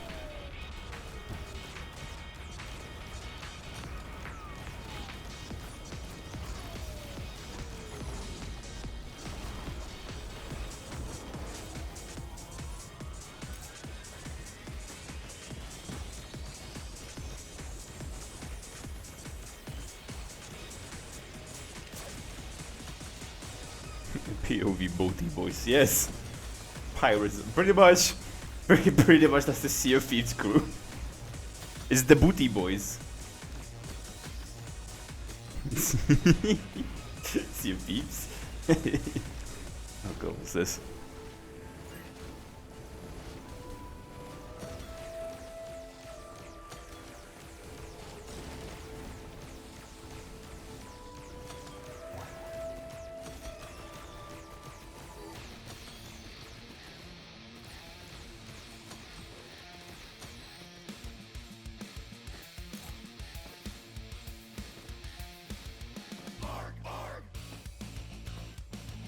POV boaty boys, yes. Pirates, pretty much. Pretty much that's the Sea of Thieves crew. It's the booty boys. Sea of Thieves? How cool is this?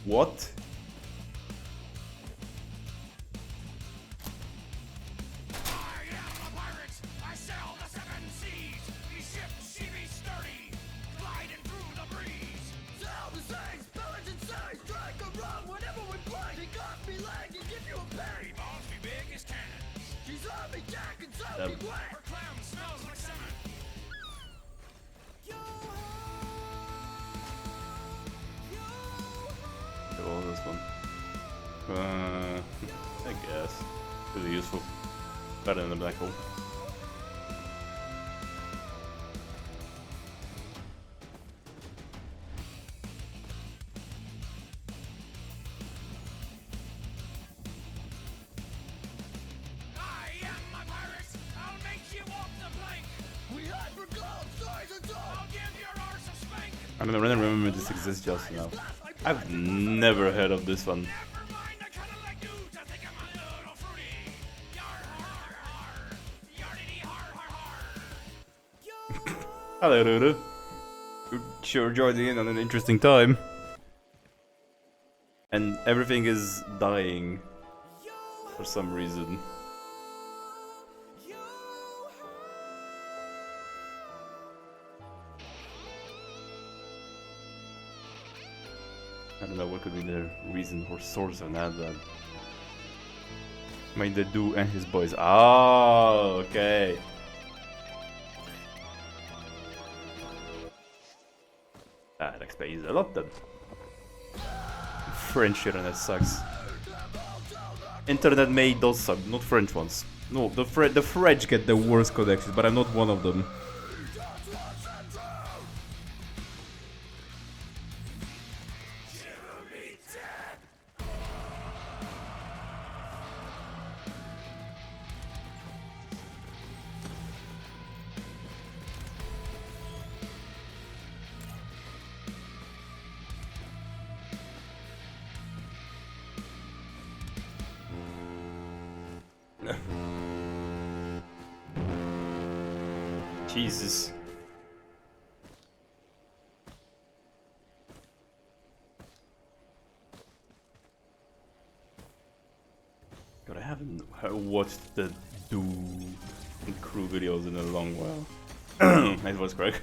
What? Oh, this one. I guess. Really useful. Better than the black hole. I don't remember this exists just now. I've never heard of this one. Hello, Ruru. You're sure joining in on an interesting time. And everything is dying for some reason. I don't know what could be the reason or source on that, but made the Do and his boys. Oh, okay. That explains a lot then. French internet sucks. Internet made does suck, not French ones. No, the French get the worst connections, but I'm not one of them. Jesus. God, I haven't watched the Do and Crew videos in a long while. Nice voice crack.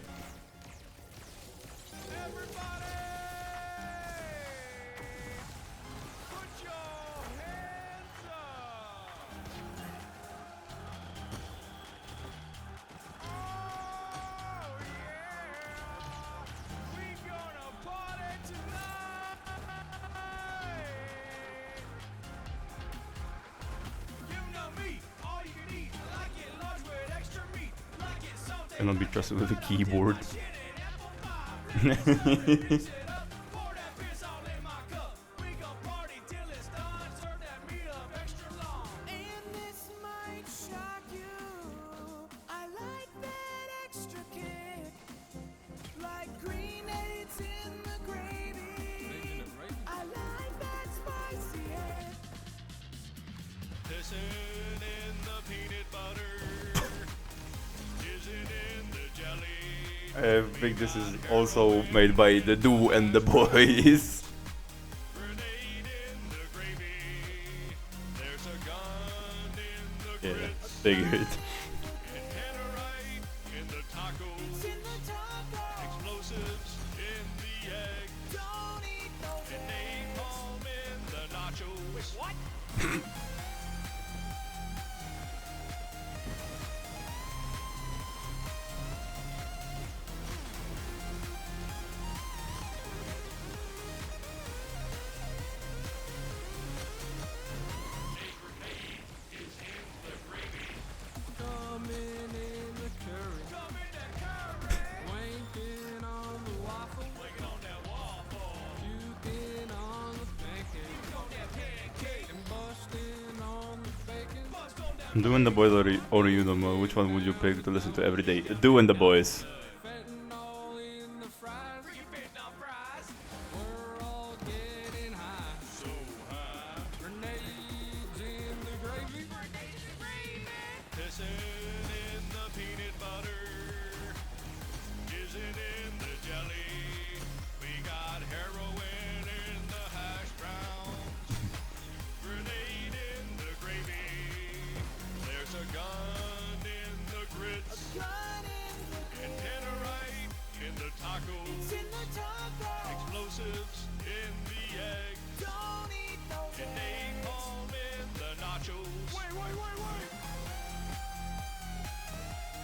Cannot be trusted with a keyboard. I think this is also made by the Do and the Boys. Yeah, figured. Do and the Boys or Unum, which one would you pick to listen to every day? Do and the Boys.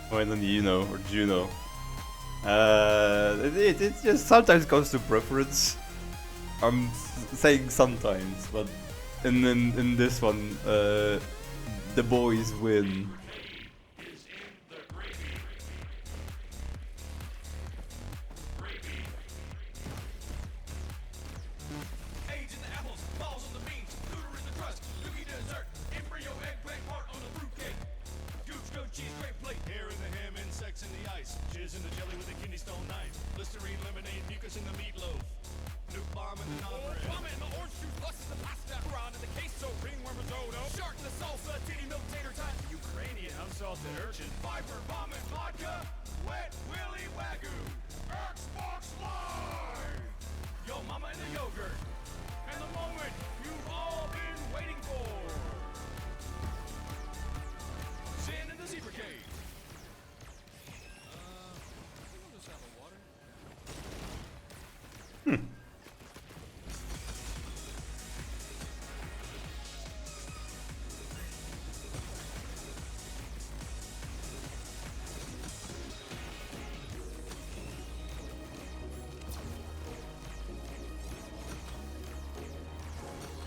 Why don't you know, or Juno? It just sometimes comes to preference. I'm saying sometimes, but in this one, the boys win.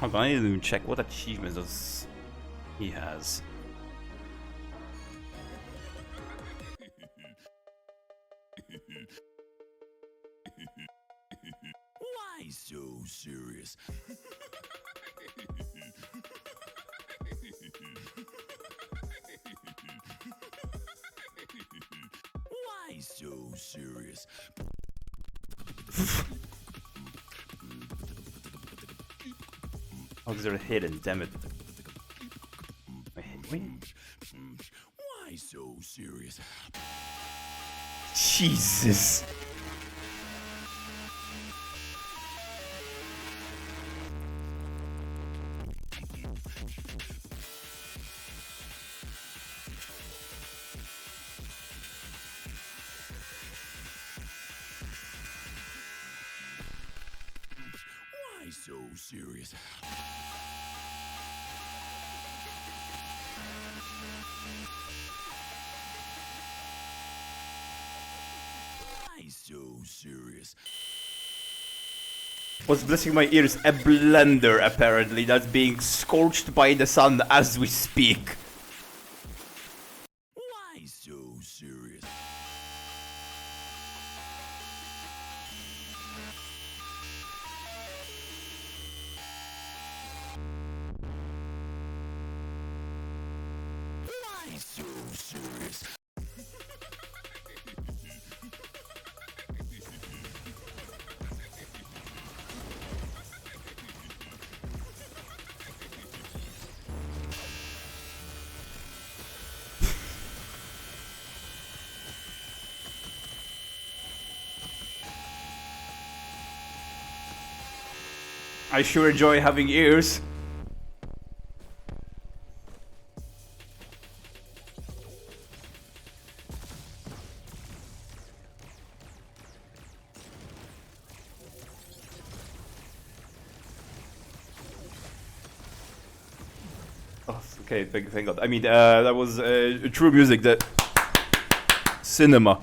Hold on, I need to check what achievements does he has. Why so serious? Why so serious? Oh, they're hidden, damn it. Wait. Why so serious? Jesus. Why so serious? Why so serious? What's blessing my ears? A blender, apparently, that's being scorched by the sun as we speak. Why so serious? Why so serious? I sure enjoy having ears. Oh, okay, thank God. I mean, that was true music. That cinema.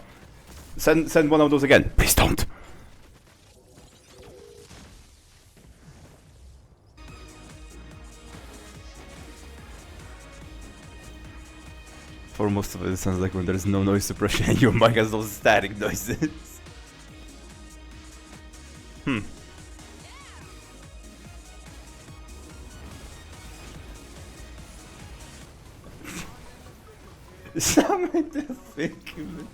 Send one of those again. Please don't. For most of it, it sounds like when there's no noise suppression and your mic has those static noises. Samantha thinking.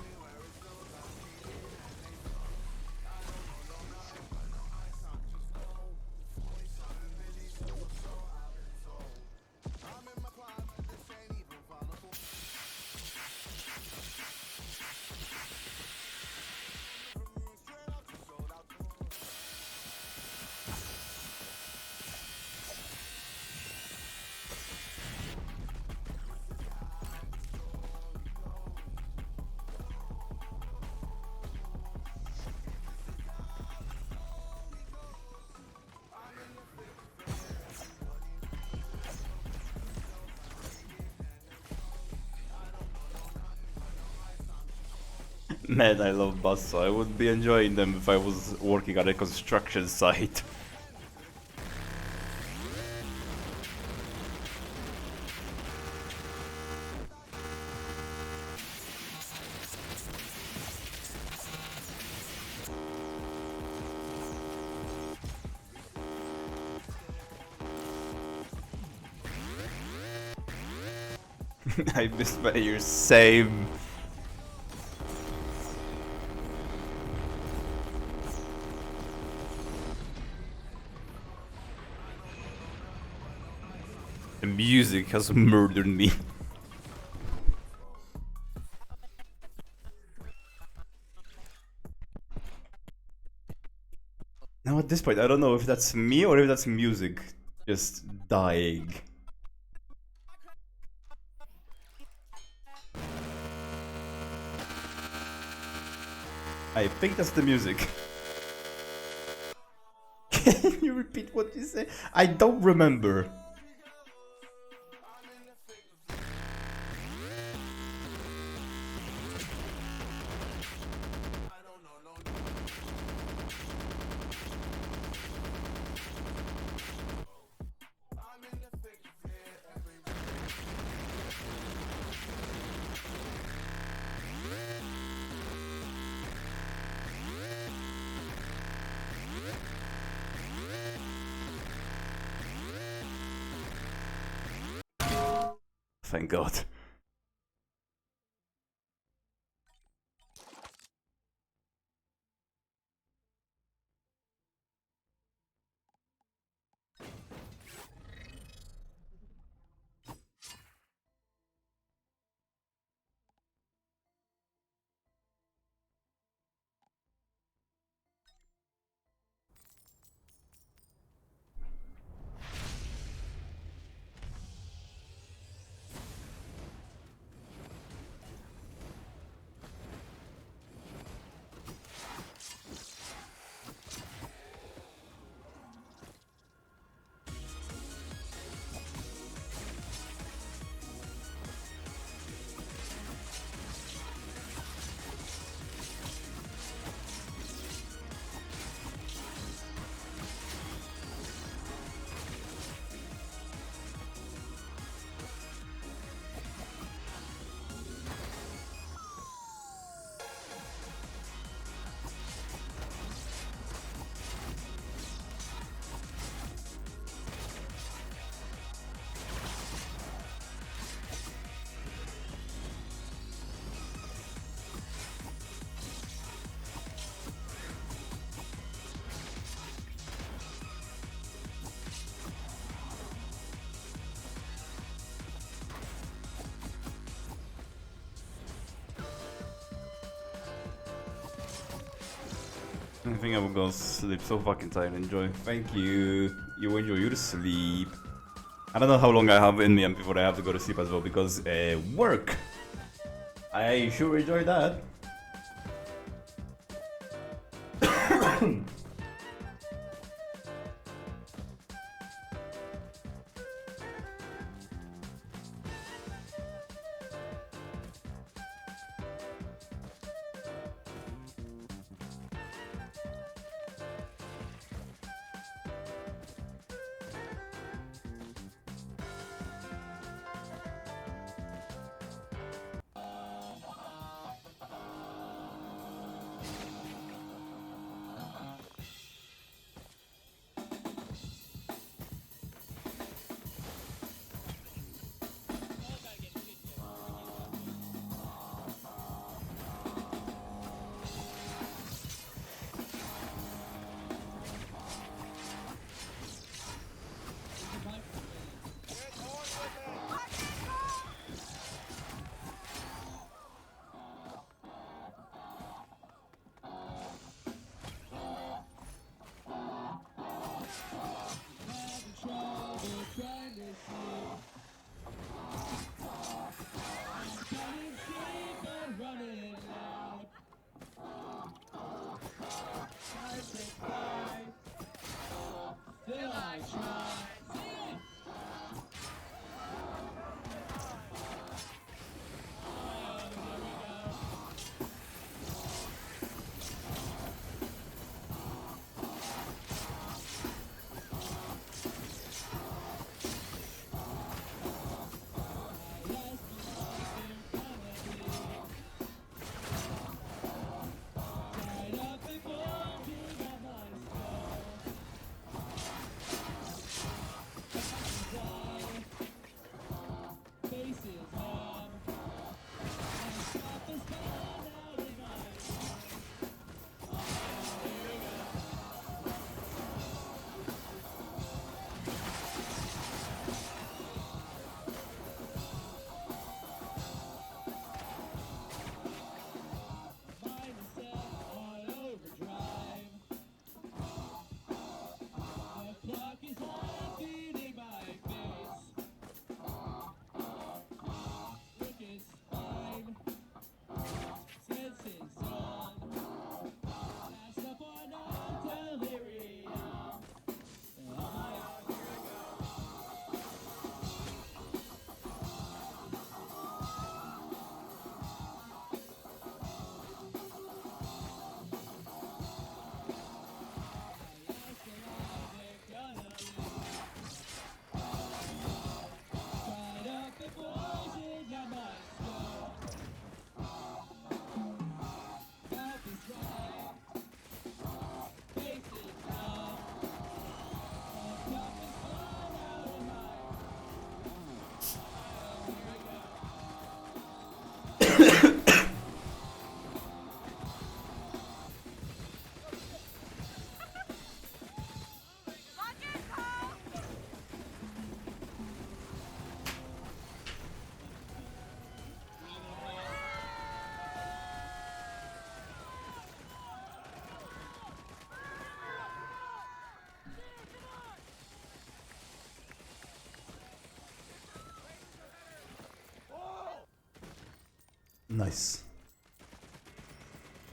Man, I love Buzzsaw. I would be enjoying them if I was working at a construction site. I missed my ears, same. The music has murdered me. Now at this point, I don't know if that's me or if that's music just dying. I think that's the music. Can you repeat what you said? I don't remember. Thank God. I think I will go sleep. So fucking tired. Enjoy. Thank you. You enjoy your sleep. I don't know how long I have in me before I have to go to sleep as well because work. I sure enjoy that. Nice.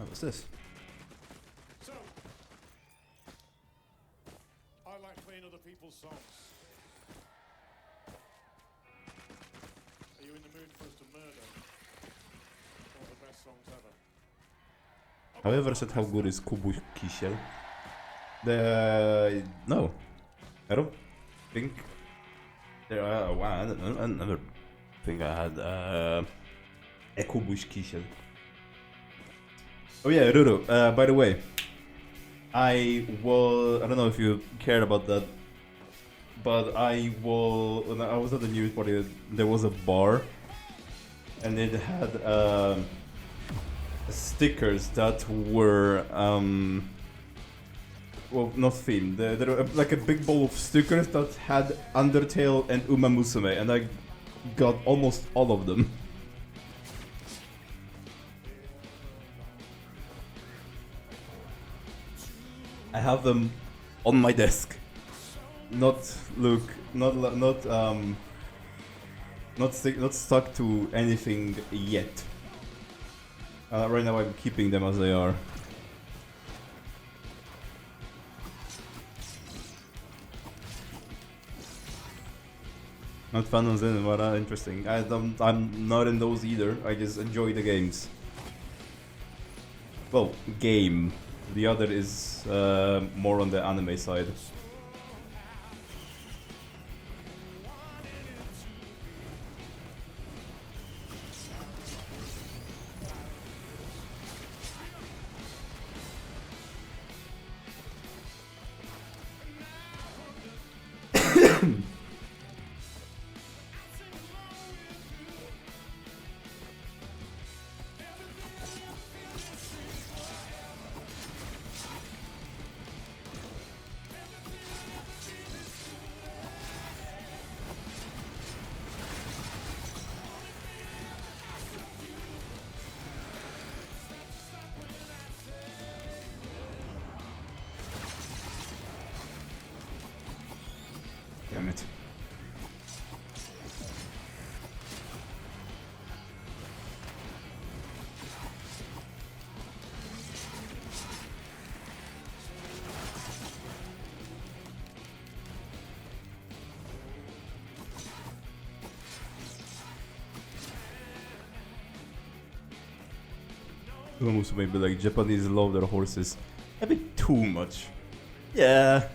Oh, what's this? So, I like playing other people's songs. Are you in the mood for us to murder one of the best songs ever? However, said how good is Kubuś Kisiel? No, I don't think there are. Wow, I never think I had a Kubuś Kisiel. Oh yeah, Ruru. By the way, I don't know if you cared about that, but when I was at the news party, there was a bar, and it had stickers that were well, not themed. There were like a big bowl of stickers that had Undertale and Uma Musume, and I got almost all of them. I have them on my desk. Not stuck to anything yet. Right now I'm keeping them as they are. Not fan of Zen, but interesting. I'm not in those either. I just enjoy the games. Well, game. The other is more on the anime side. Damn it. Almost maybe like Japanese love their horses a bit too much. Yeah.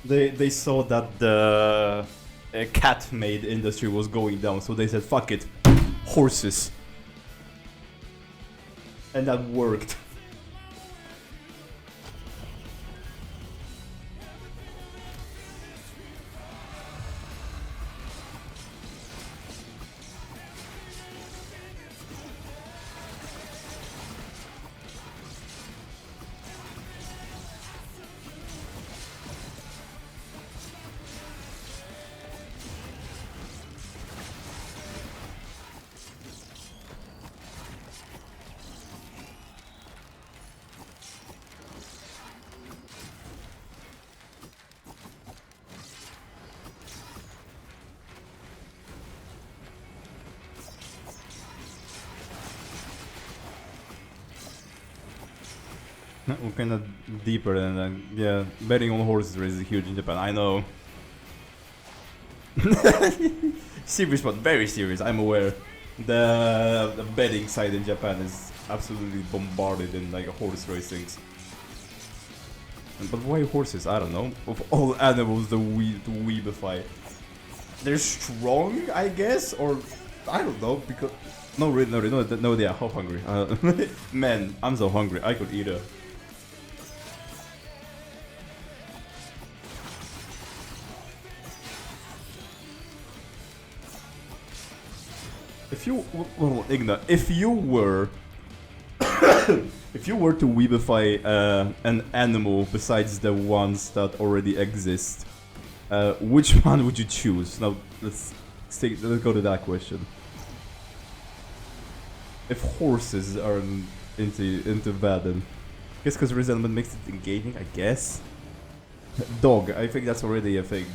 They saw that the cat-made industry was going down, so they said, fuck it, horses. And that worked. We're kind of deeper than that. Yeah, betting on horses is huge in Japan. I know. Serious, but very serious. I'm aware. The betting side in Japan is absolutely bombarded in like horse racings. But why horses? I don't know. Of all animals, to weebify. They're strong, I guess, or I don't know because no, they are how hungry. Man, I'm so hungry. I could eat a. If you, well, Igna, if you were to weebify an animal besides the ones that already exist, which one would you choose? Now let's go to that question. If horses are into that, then I guess because resentment makes it engaging. I guess. Dog. I think that's already a thing.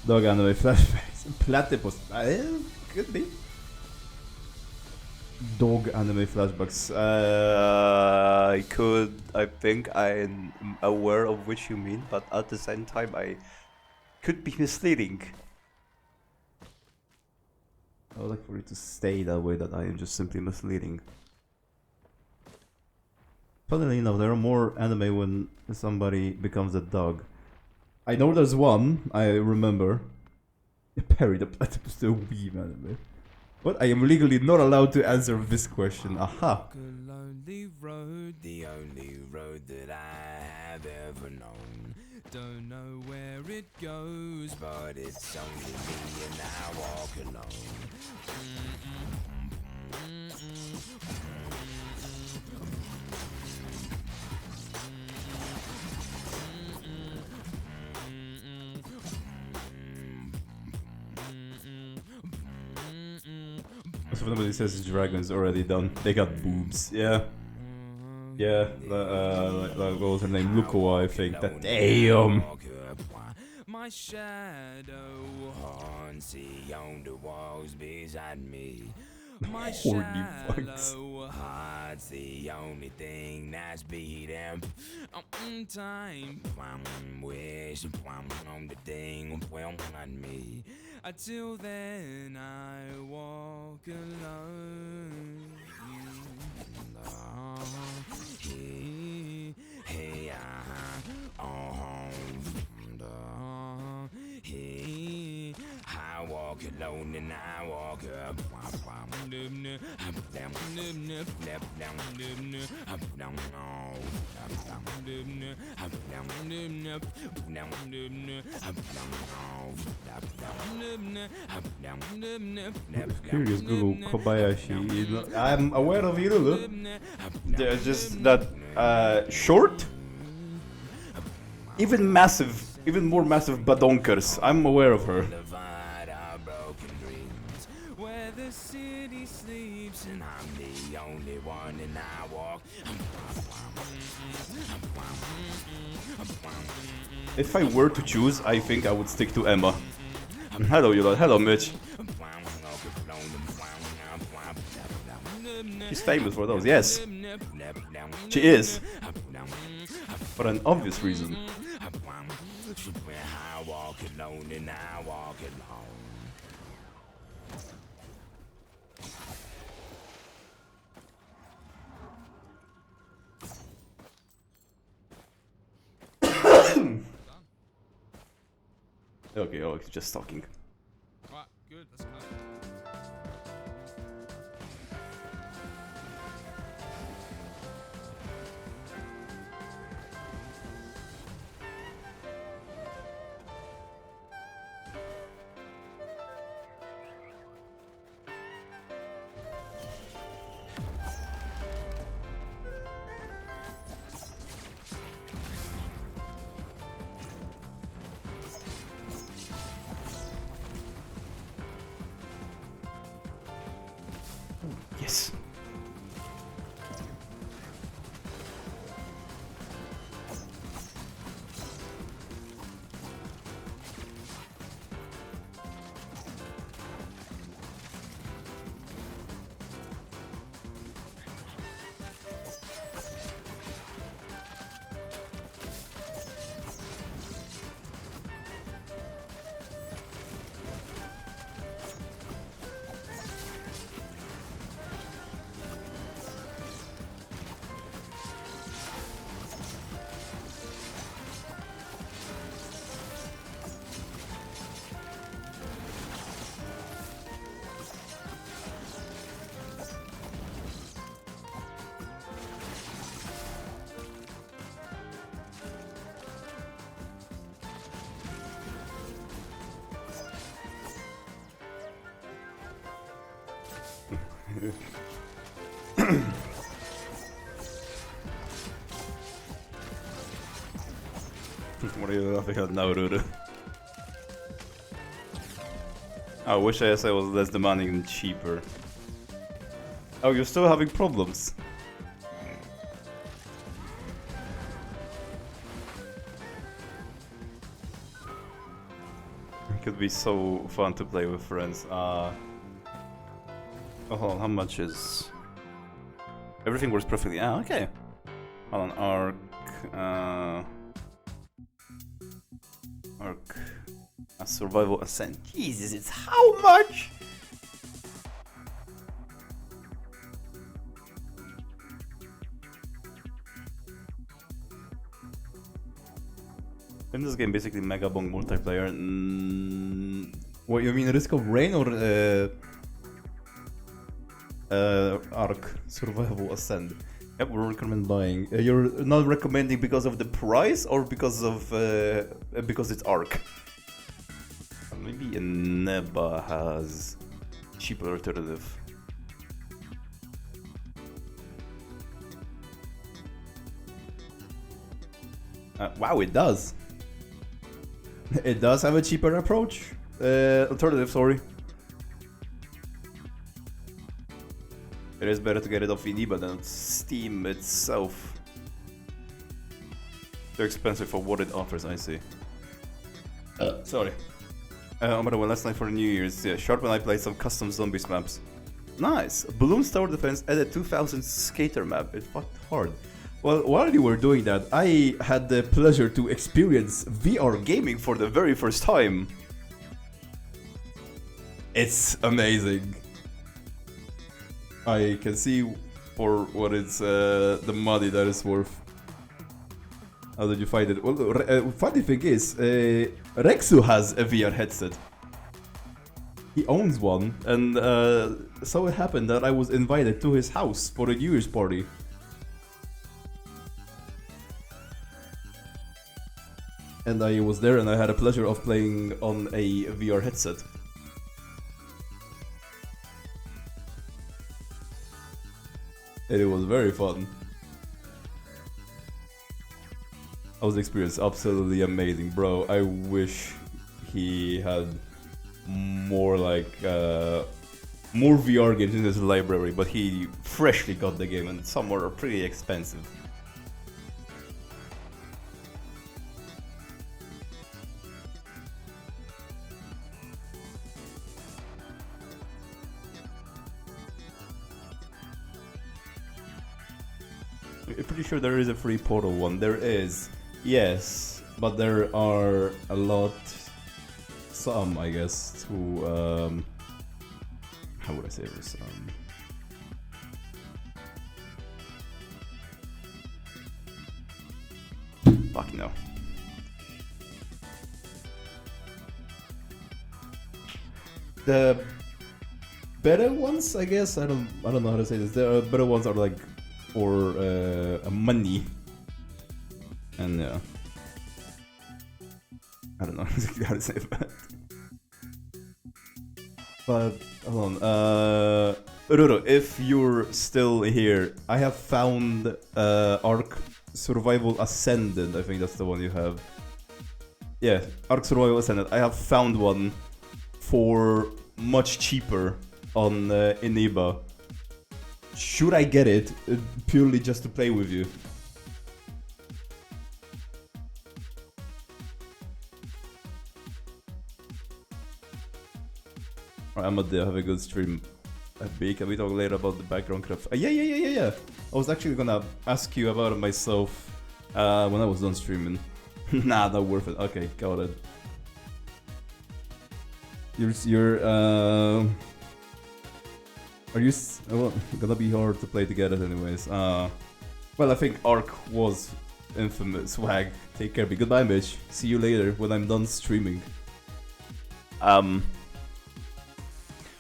Dog anime flashbacks. Platypus. Could be. Dog anime flashbacks. I think I'm aware of which you mean, but at the same time I could be misleading. I would like for it to stay that way, that I am just simply misleading. Funnily enough, there are more anime when somebody becomes a dog. I know there's one, I remember. Perry the Platypus, the Weeb anime. But I am legally not allowed to answer this question. Aha! A lonely road, the only road that I have ever known. Don't know where it goes, but it's only me and I walk alone. So if nobody says dragons already done, they got boobs, yeah. Yeah, what was her name? Lukoa, I think. That damn! My shadow haunts on the walls beside me. My Horny fucks. shallow heart's the only thing that's beating. Time, wish on the thing on me. Until then, I walk alone. Hey, hey, hey, I walk alone and I walk up. Curious Google Kobayashi. I'm aware of Irulu. They're just that short, even more massive badonkers. I'm aware of her. Where the city sleeps and I'm the only one and I walk. If I were to choose, I think I would stick to Emma. Hello, Yola. Hello, Mitch. She's famous for those, yes. She is. For an obvious reason. I walk alone and I walk alone. Okay, oh, he's just talking. Right, good, let's go. Yes. What are you laughing at now, Ruru? I wish ASA was less demanding and cheaper. Oh, you're still having problems. could be so fun to play with friends. Oh, hold on, how much is... Everything works perfectly. Ah, okay. Hold on, Ark... Ark... A survival ascent. Jesus, it's how much? In this game, basically Mega Bong multiplayer. What you mean, Risk of Rain or Ark Survival Ascend? Yep, we recommend buying. You're not recommending because of the price or because of because it's Ark? Maybe Neba has cheaper alternative. Wow, it does. It does have a cheaper approach. Alternative, sorry. It is better to get it off Iniba than Steam itself. They're expensive for what it offers, I see. Sorry. By the way, last night for New Year's, yeah, Sharp and I played some custom zombies maps. Nice! Balloons Tower Defense added 2000 skater map. It fucked hard. Well, while you were doing that, I had the pleasure to experience VR gaming for the very first time. It's amazing. I can see for what it's the money that is worth. How did you find it? Well, funny thing is, Rexu has a VR headset. He owns one, and so it happened that I was invited to his house for a New Year's party. And I was there and I had a pleasure of playing on a VR headset. And it was very fun. I was experienced absolutely amazing, bro. I wish he had more like more VR games in his library, but he freshly got the game and some are pretty expensive. I'm pretty sure there is a free Portal one. There is, yes, but there are a lot, some I guess, who how would I say this? Fuck no. The better ones, I guess. I don't know how to say this. The better ones are like for money, and yeah, I don't know exactly how to say that. But hold on, Ruro, if you're still here, I have found Ark Survival Ascended. I think that's the one you have. Yeah, Ark Survival Ascended. I have found one for much cheaper on Iniba. Should I get it purely just to play with you? I'm at the have a good stream. Can we talk later about the background craft? Yeah. I was actually gonna ask you about it myself when I was done streaming. Nah, not worth it. Okay, got it. You're are you well, gonna be hard to play together anyways. Well, I think Ark was infamous. Swag, take care. Be goodbye, Mitch. See you later when I'm done streaming. Are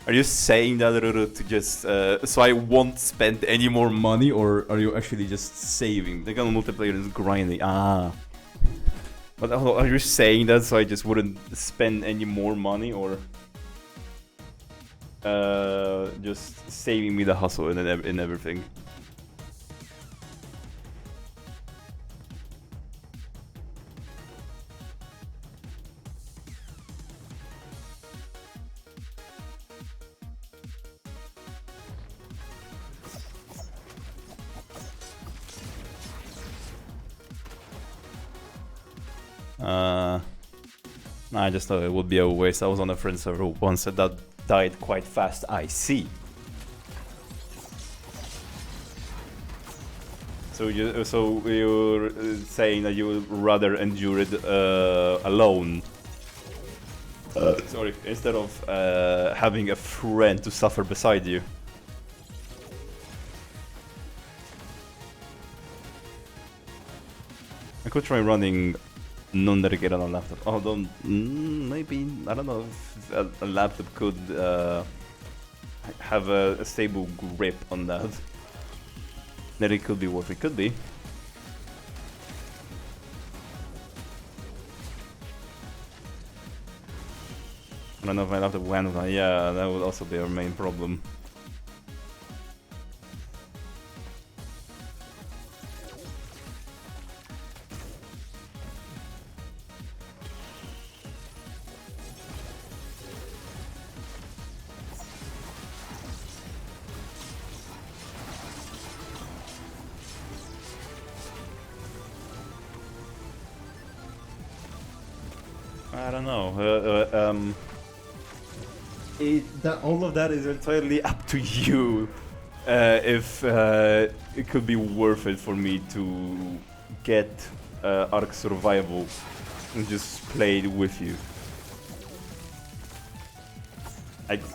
you saying that, Ruru, to just so I won't spend any more money, or are you actually just saving? The gun multiplayer is grinding. But are you saying that so I just wouldn't spend any more money, or just saving me the hustle and everything? I just thought it would be a waste. I was on a friend server once and that died quite fast. I see. So you're saying that you would rather endure it alone? Sorry, instead of having a friend to suffer beside you. I could try running non-dedicated on a laptop. Although maybe I don't know if a laptop could have a stable grip on that. That it could be worth it. Could be. I don't know if my laptop went. Yeah, that would also be our main problem. I don't know. All of that is entirely up to you. If it could be worth it for me to get Ark Survival and just play it with you.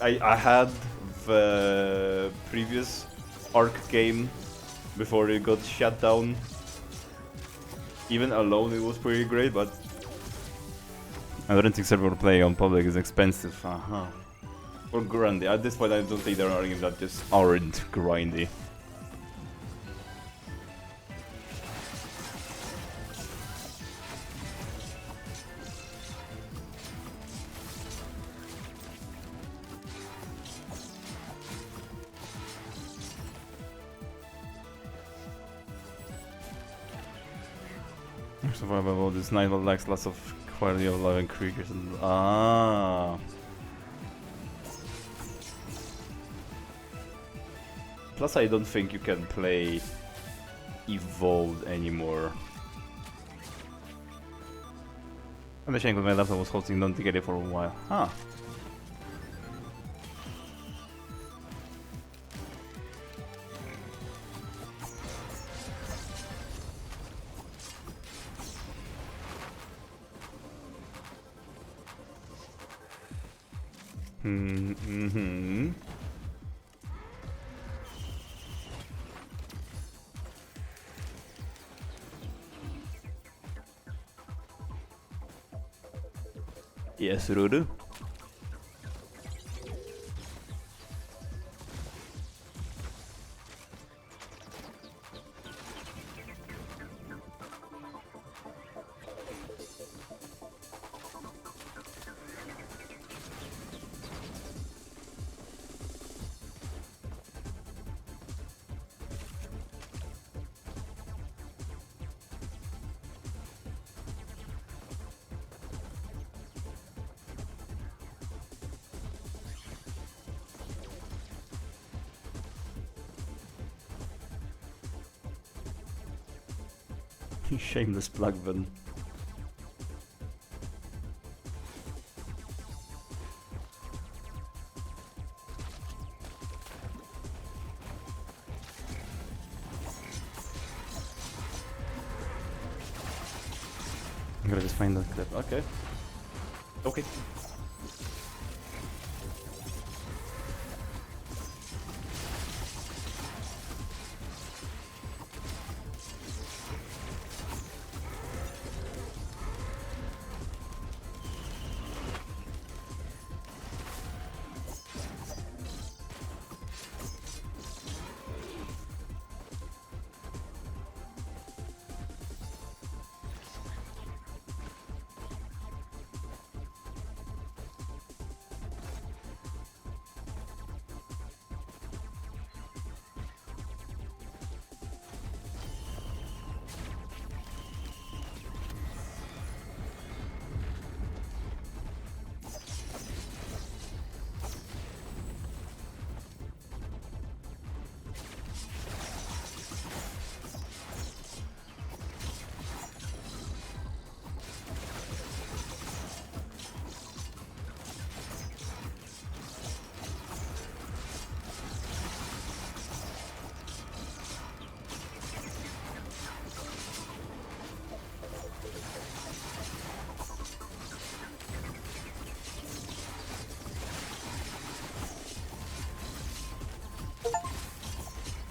I had the previous Ark game before it got shut down. Even alone, it was pretty great, but I don't think server play on public is expensive. Or grindy. At this point, I don't think there are games that just aren't grindy. Survival mode is nice, but lacks lots of quality of life and creatures and Plus, I don't think you can play Evolved anymore. I'm ashamed because my laptop was hosting non-dedicated for a while. Huh. Mm-hmm. Yes, Ruru. Shameless plug then. I'm gonna just find that clip. Okay. Okay.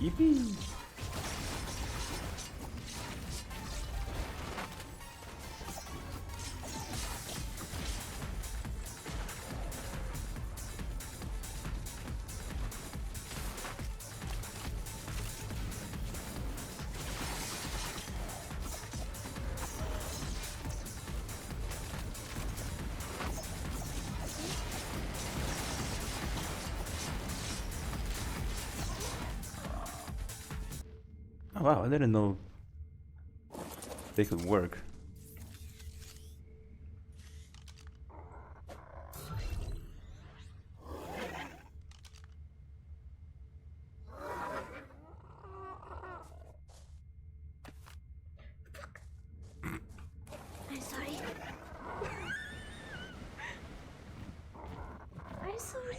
Yippee! Oh, wow, I didn't know they could work. I'm sorry. I'm sorry.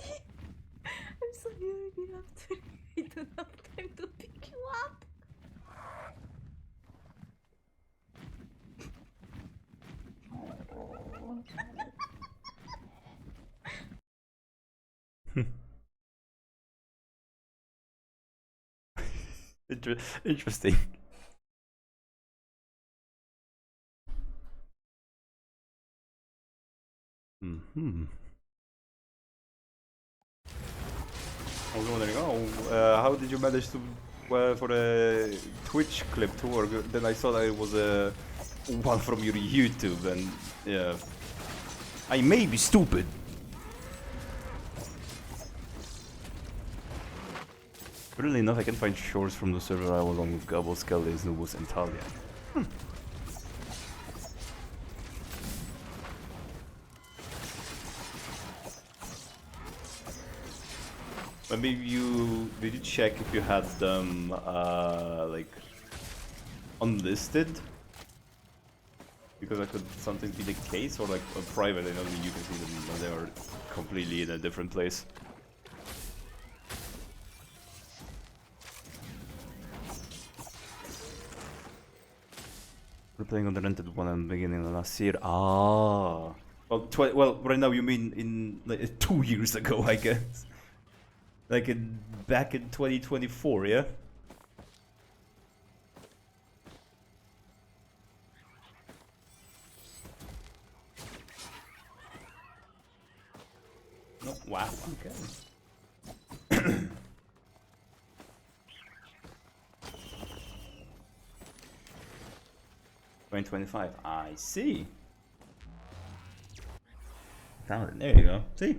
I'm sorry I didn't have to. I don't have time to pick you up. Interesting. Hmm. I was wondering, how did you manage to for a Twitch clip to work? Then I saw that it was a one from your YouTube, and yeah, I may be stupid. Funnily enough, I can find shorts from the server I was on with Gabo, Skelly, Nubus, and Talia. Maybe did you check if you had them like unlisted? Because that could sometimes be the case, or like private. I know you can see them when they are completely in a different place. We're playing on the rented one at the beginning of last year. Ah, well, right now you mean in like 2 years ago, I guess. Like back in 2024, yeah? Oh, wow, okay. 2025, I see. Found it, there you go, see?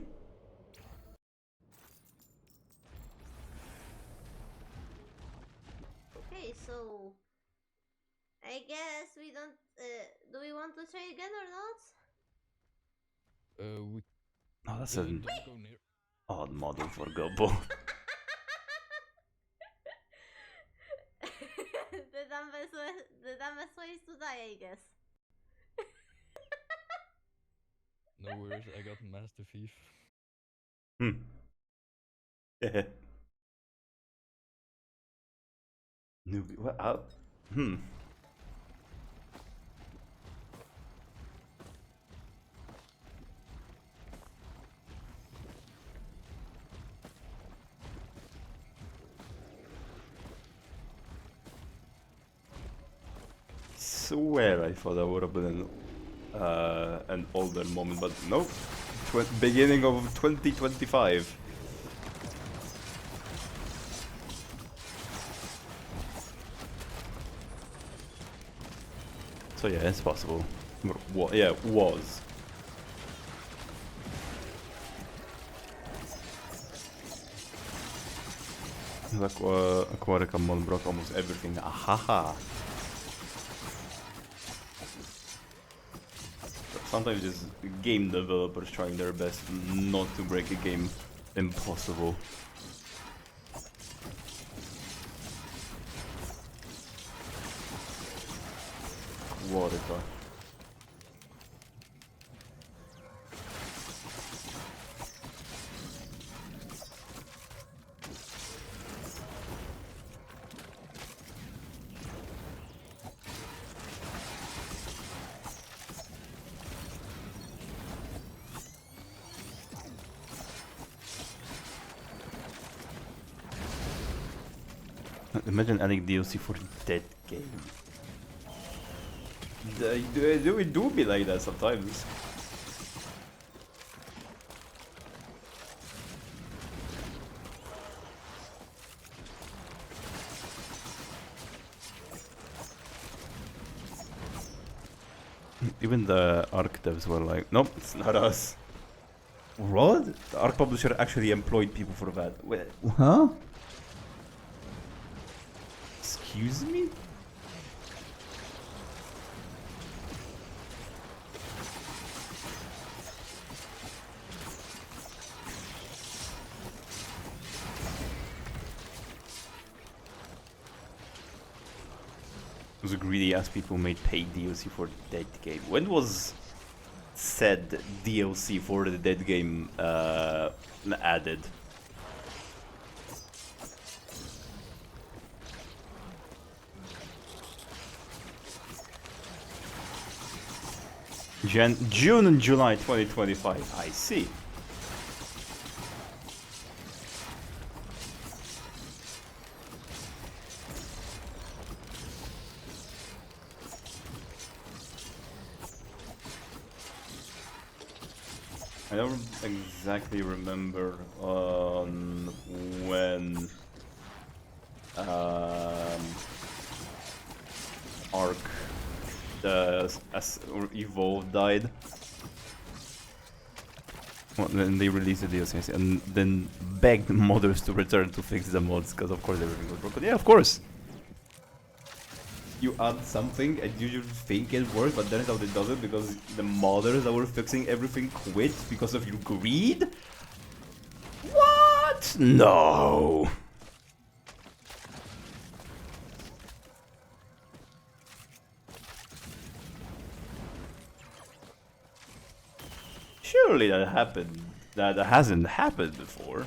Okay, so I guess we don't. Do we want to try again or not? We Oh, that's an don't go near. odd model for Gobbo. The dumbest way is to die, I guess. No worries, I got Master Thief. Yeah. Newbie, what? Swear I thought that would have been an older moment, but nope. Beginning of 2025. So yeah, it's possible. Yeah, it was. Aquatica mod broke almost everything. Ahaha. Sometimes just game developers trying their best not to break a game impossible. Aquatica. Imagine adding DLC for that game. It do be like that sometimes. Even the Arc devs were like, nope, it's not us. What? The Arc publisher actually employed people for that. Wait, huh? Excuse me? Those greedy ass people made paid DLC for the dead game. When was said DLC for the dead game added? June and July 2025. I see. I don't exactly remember on when Arc or Evolve died. Well, then they released the DLC and then begged modders to return to fix the mods because of course everything was broken. Yeah, of course. You add something and you just think it works, but then it doesn't because the modders that were fixing everything quit because of your greed? What? No! Surely that happened. That hasn't happened before.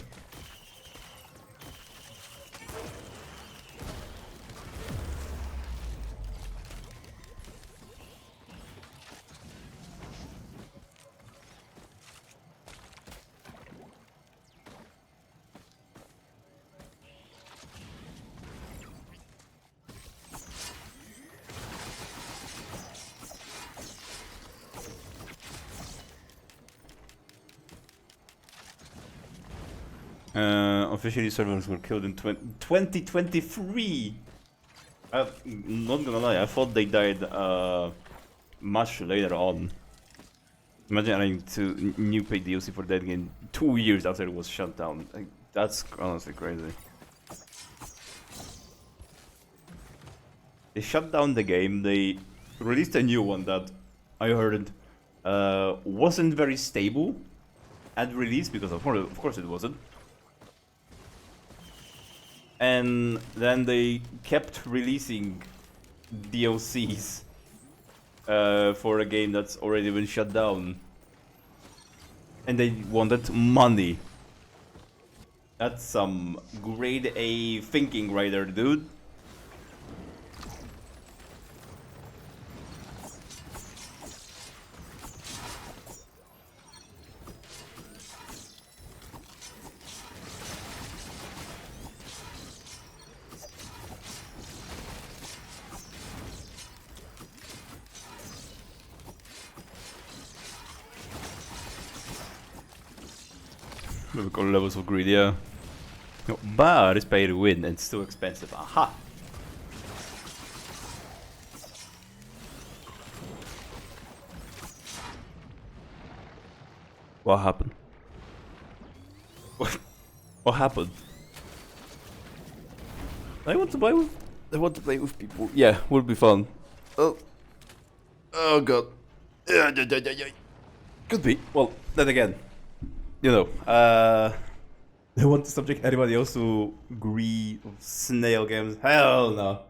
Officially servers were killed in 2023. I'm not gonna lie, I thought they died much later on. Imagine adding to new paid DLC for that game 2 years after it was shut down. Like, that's honestly crazy. They shut down the game, they released a new one that I heard wasn't very stable at release because of course it wasn't. And then they kept releasing DLCs for a game that's already been shut down. And they wanted money. That's some grade A thinking right there, dude. We've got levels of greed, yeah. No, but it's pay to win and it's too expensive. Aha! What happened? What happened? I want to play with people. Yeah, would be fun. Oh god. Could be. Well, then again. You know, they want to subject anybody else to greed of snail games. Hell no.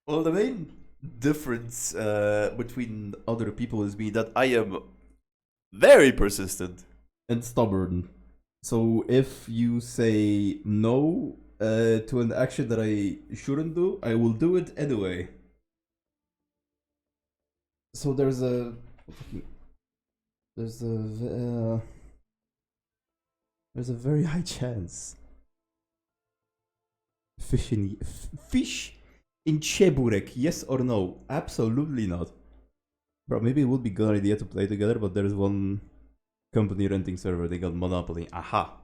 Well, the main difference between other people is me that I am very persistent and stubborn. So if you say no to an action that I shouldn't do, I will do it anyway. So there's a very high chance Fish in Cheburek, yes or no? Absolutely not. Bro, maybe it would be a good idea to play together, but there's one company renting server, they got monopoly. Aha!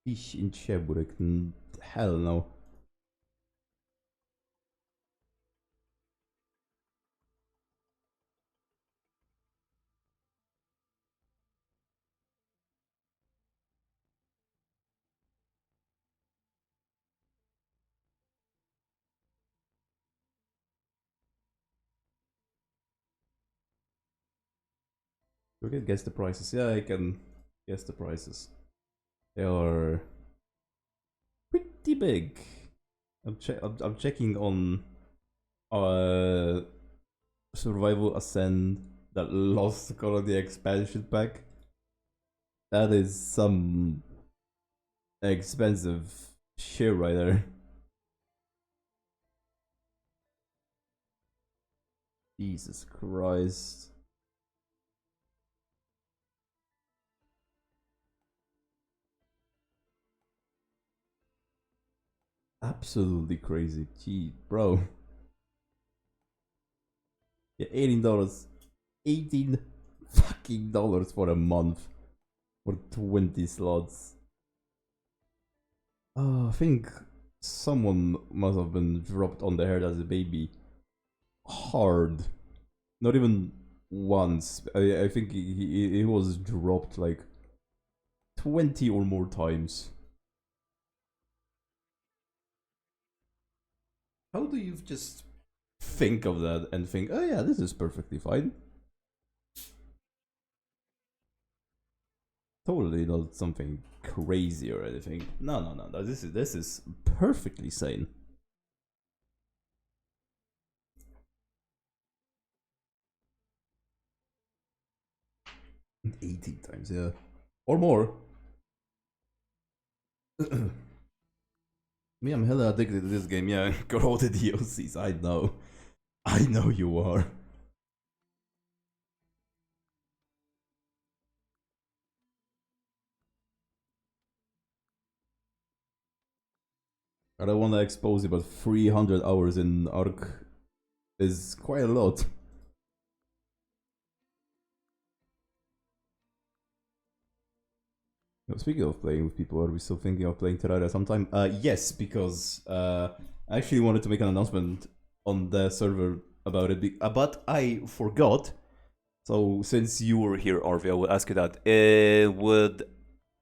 Fish in Cheburek, hell no. We can guess the prices. Yeah, I can guess the prices. They are pretty big. I'm checking on Survival Ascend, that Lost Colony expansion pack. That is some expensive shit right there. Jesus Christ. Absolutely crazy. Gee, bro. Yeah, $18. $18 fucking dollars for a month. For 20 slots. I think someone must have been dropped on the head as a baby. Hard. Not even once. I think he was dropped like 20 or more times. How do you just think of that and think, oh yeah, this is perfectly fine? Totally not something crazy or anything. No. This is perfectly sane. And 18 times, yeah. Or more. Me, I'm hella addicted to this game, yeah. Got all the DLCs, I know. I know you are. I don't want to expose you, but 300 hours in Ark is quite a lot. Speaking of playing with people, are we still thinking of playing Terraria sometime? Yes, because I actually wanted to make an announcement on the server about it, but I forgot. So since you were here, Arvi, I will ask you that. It would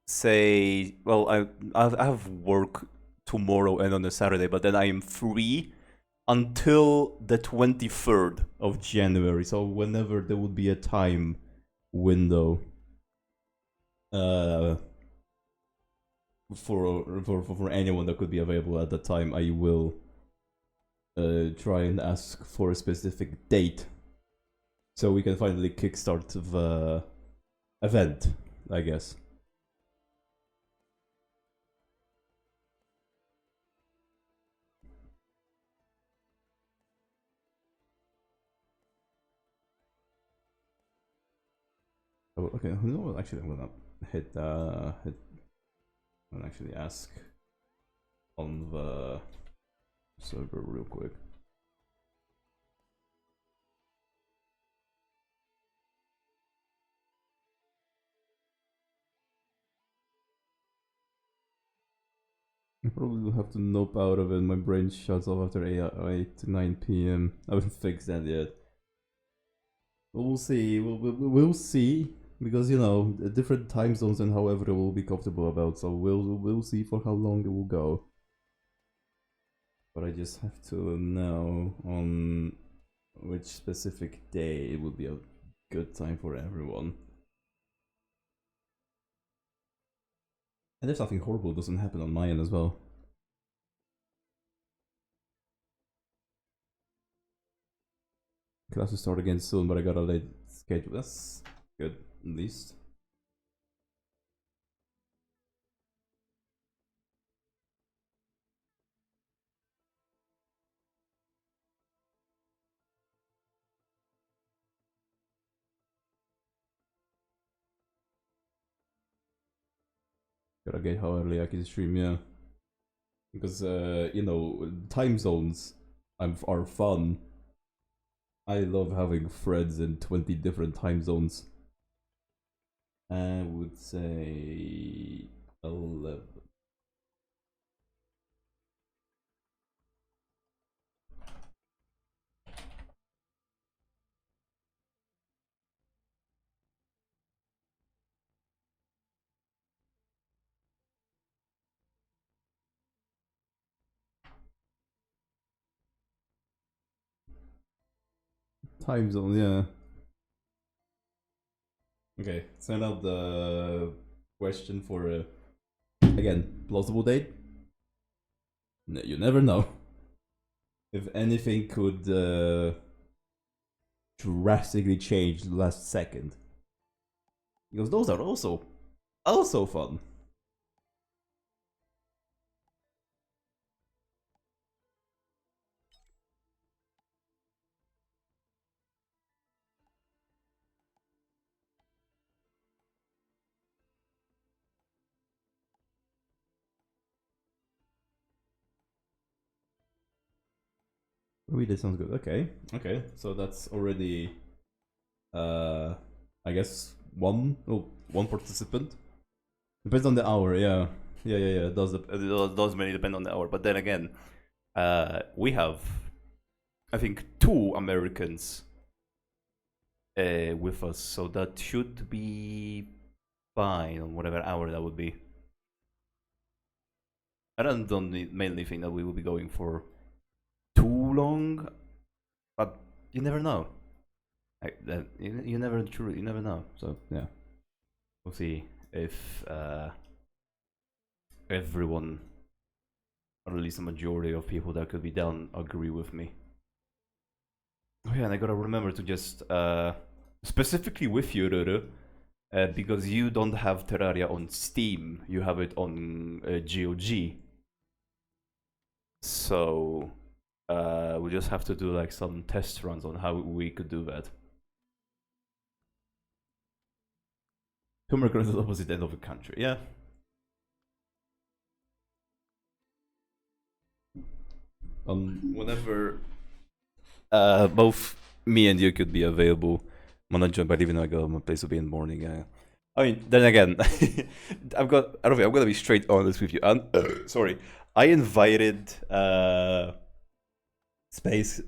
say, well, I have work tomorrow and on a Saturday, but then I am free until the 23rd of January. So whenever there would be a time window for anyone that could be available at that time, I will try and ask for a specific date so we can finally kickstart the event, I guess. Oh, okay, no, actually, I'm gonna hit. I'm gonna actually ask on the server real quick. I probably will have to nope out of it. My brain shuts off after 8 to 9 p.m. I haven't fixed that yet. We'll see. We'll see. Because, you know, different time zones and however it will be comfortable about. So we'll see for how long it will go. But I just have to know on which specific day it would be a good time for everyone. And if something horrible doesn't happen on my end as well. Classes start again soon, but I got a late schedule. That's good, at least. forget how early I can stream. Yeah, because you know, time zones are fun. I love having friends in 20 different time zones. I would say 11. Time zone, yeah. Okay, send out the question for again, plausible date. You never know. If anything could drastically change last second. Because those are also fun. Maybe that sounds good. Okay, okay. So that's already, I guess one participant. Depends on the hour. Yeah. It does mainly depend on the hour. But then again, we have, I think, 2 Americans with us, so that should be fine on whatever hour that would be. I don't mainly think that we will be going for too long, but you never know. You never know. So yeah, we'll see if everyone, or at least the majority of people that could be down, agree with me. Oh yeah, and I gotta remember to just specifically with you, Ruru, because you don't have Terraria on Steam, you have it on GOG. So we just have to do like some test runs on how we could do that. Turmeric is the opposite end of the country, yeah. Whenever both me and you could be available, I'm gonna jump, but even though I go, my place will be in the morning. I mean, then again, I'm gonna be straight honest with you. Sorry, I invited Space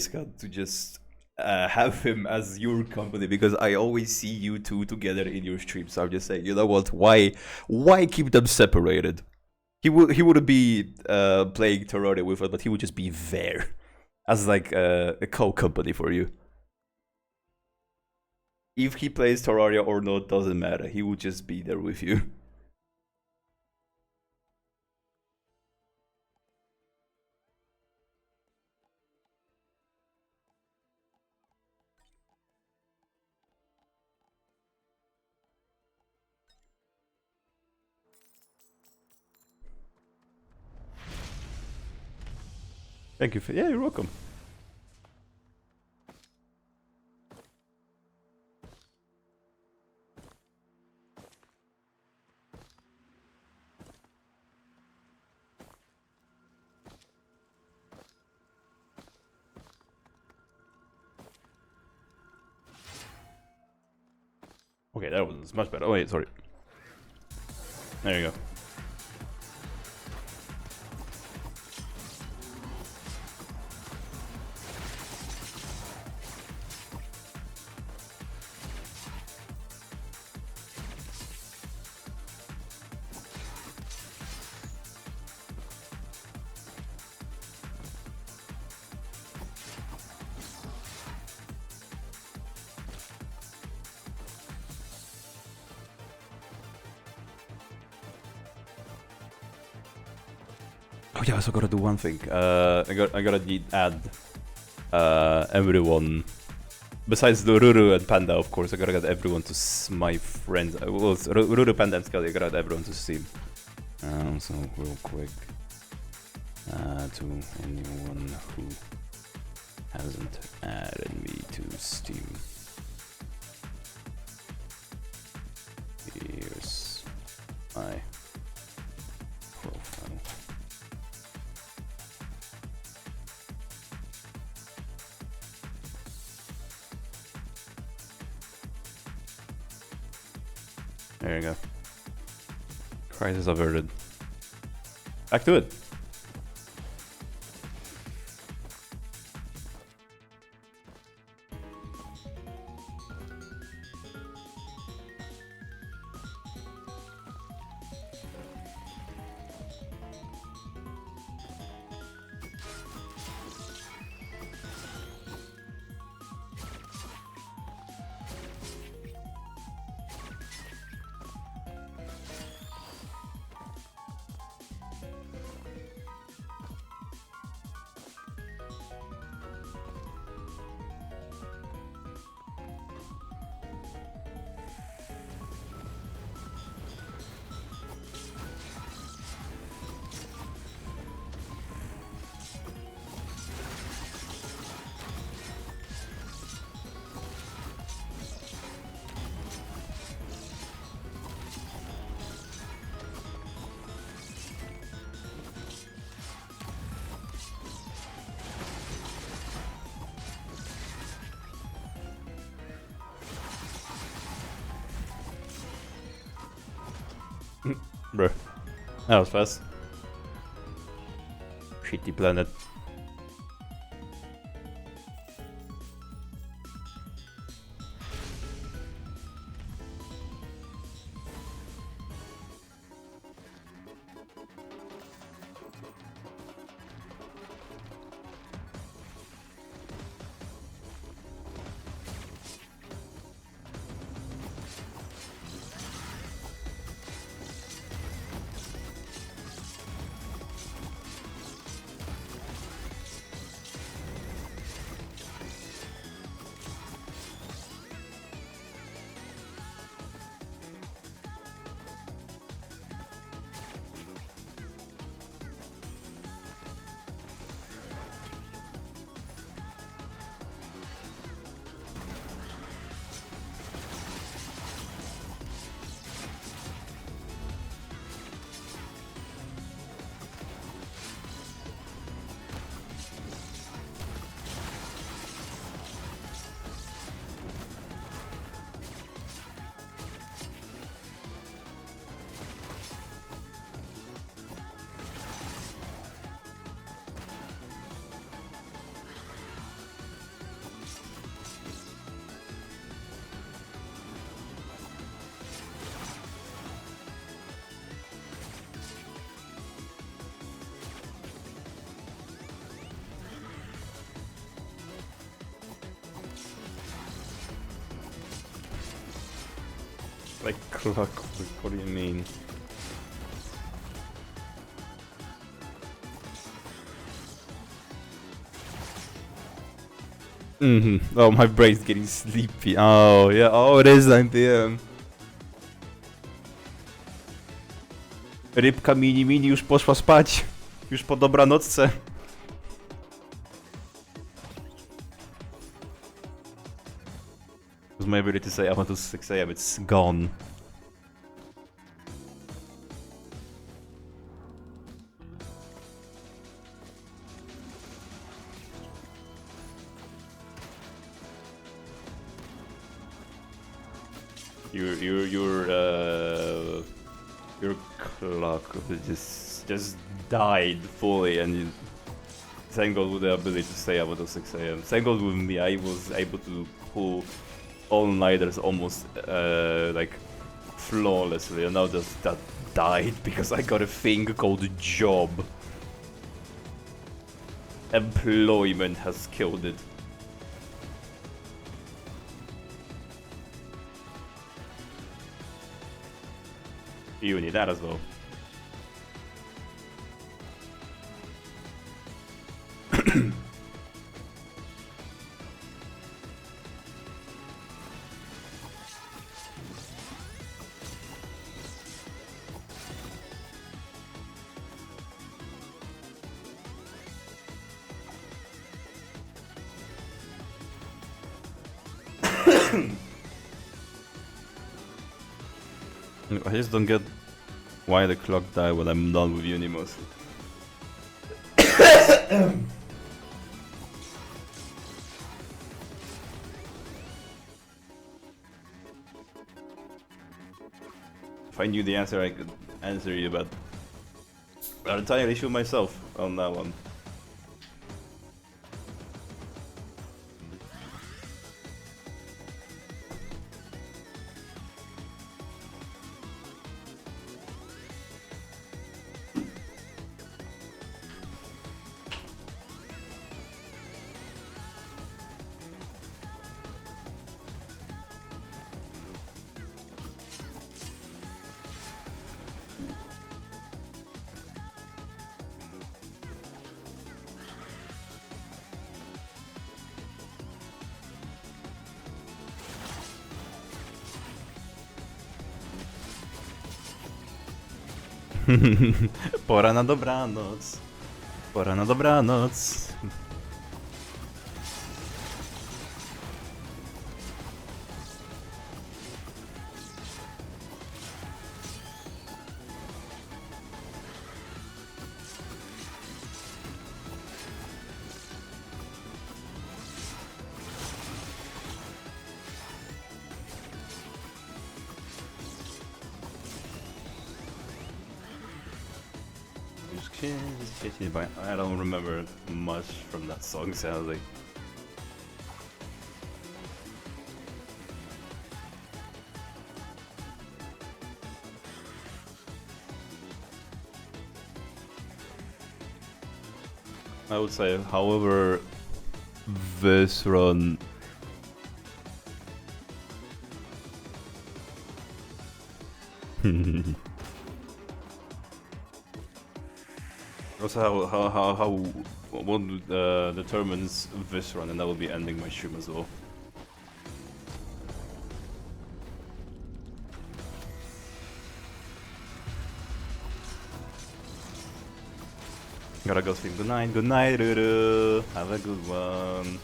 Cat to just have him as your company because I always see you two together in your streams. So I'm just saying, you know what? Why keep them separated? He wouldn't be playing Terraria with us, but he would just be there as like a co-company for you. If he plays Terraria or not, doesn't matter. He would just be there with you. Thank you. Yeah, you're welcome. Okay, that was much better. Oh wait, sorry. There you go. Oh yeah, I also gotta do one thing. I gotta add everyone. Besides the Ruru and Panda, of course, I gotta get everyone to my friends. Well, Ruru, Panda, and Skelly, I gotta add everyone to Steam. So real quick, to anyone who hasn't added me to Steam. Here's my There you go. Crisis averted. Back to it. Bruh. That was fast. Shitty planet. Like clockwork, what do you mean? Oh, my brain's getting sleepy. Oh, yeah. Oh, it is 9 PM. Rybka mini już poszła spać. Już po dobranocce. Because my ability to say I'm until 6 AM, it's gone. Your clock just died fully, and thank God with the ability to stay up until 6 AM. Thank God with me, I was able to pull all-nighters almost like flawlessly, and now just that died because I got a thing called job. Employment has killed it. You need that as well. I just don't get why the clock died when I'm done with uni mostly. If I knew the answer, I could answer you, but I'm entirely sure myself on that one. Pora na dobranoc. Pora na dobranoc. I don't remember much from that song, sadly. I would say, however, this run also how what determines this run, and that will be ending my stream as well. Gotta go sleep. Good night, Ruru. Have a good one.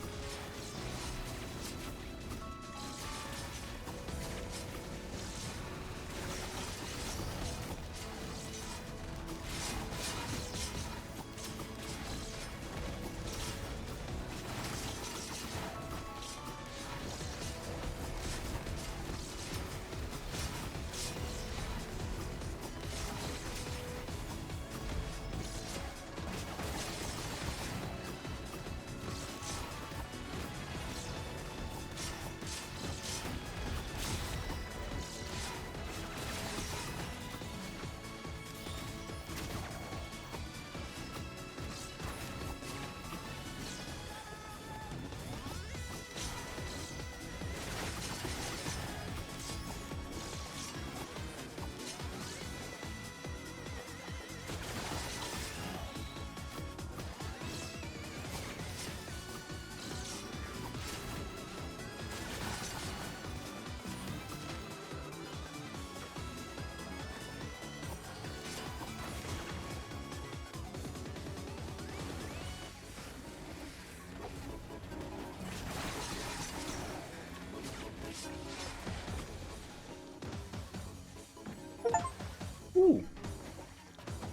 Ooh.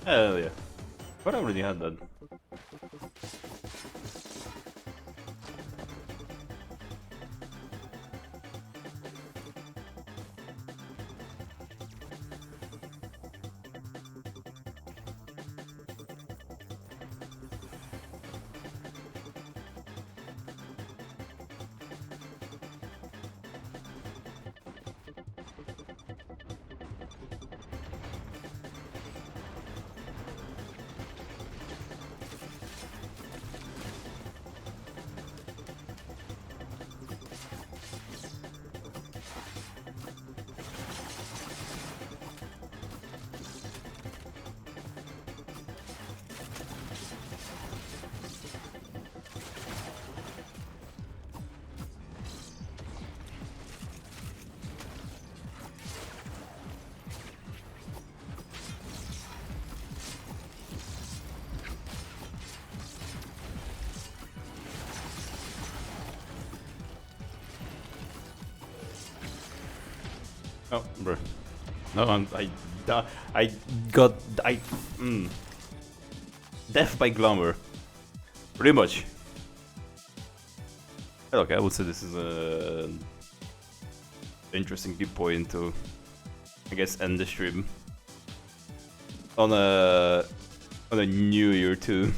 Hell yeah. But I already had that. Oh, bro. No, death by Glummer. Pretty much. Okay, I would say this is a interesting viewpoint to I guess, end the stream on a New Year too.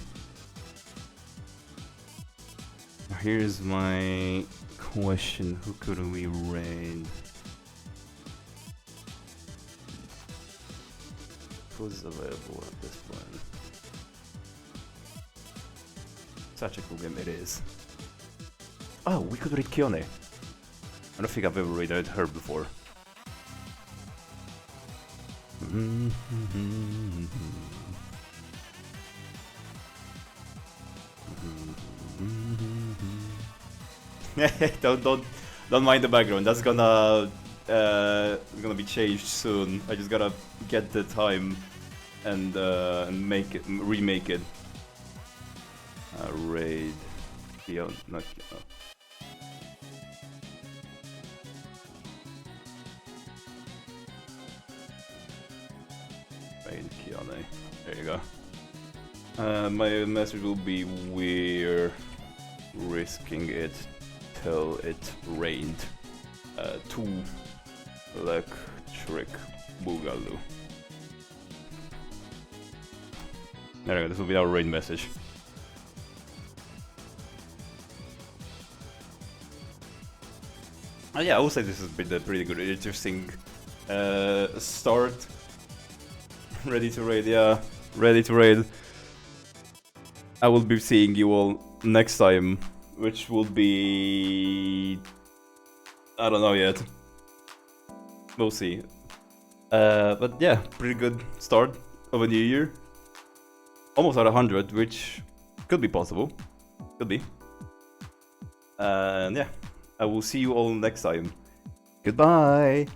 Here's my question: who could we raid? Who's available at this point? Such a cool game it is. Oh, we could raid Kione. I don't think I've ever raided her before. don't mind the background. That's gonna be changed soon. I just gotta get the time and make it, remake it. Raid. Kion, not Kion. Raid Kione. There you go. My message will be: we're risking it till it rained. To Electric Boogaloo. There we go, this will be our raid message. Yeah, I would say this has been a pretty good, interesting start. Ready to raid, yeah. Ready to raid. I will be seeing you all next time, which will be... I don't know yet. We'll see. But yeah, pretty good start of a new year. Almost at 100, which could be possible. Could be. And yeah, I will see you all next time. Goodbye!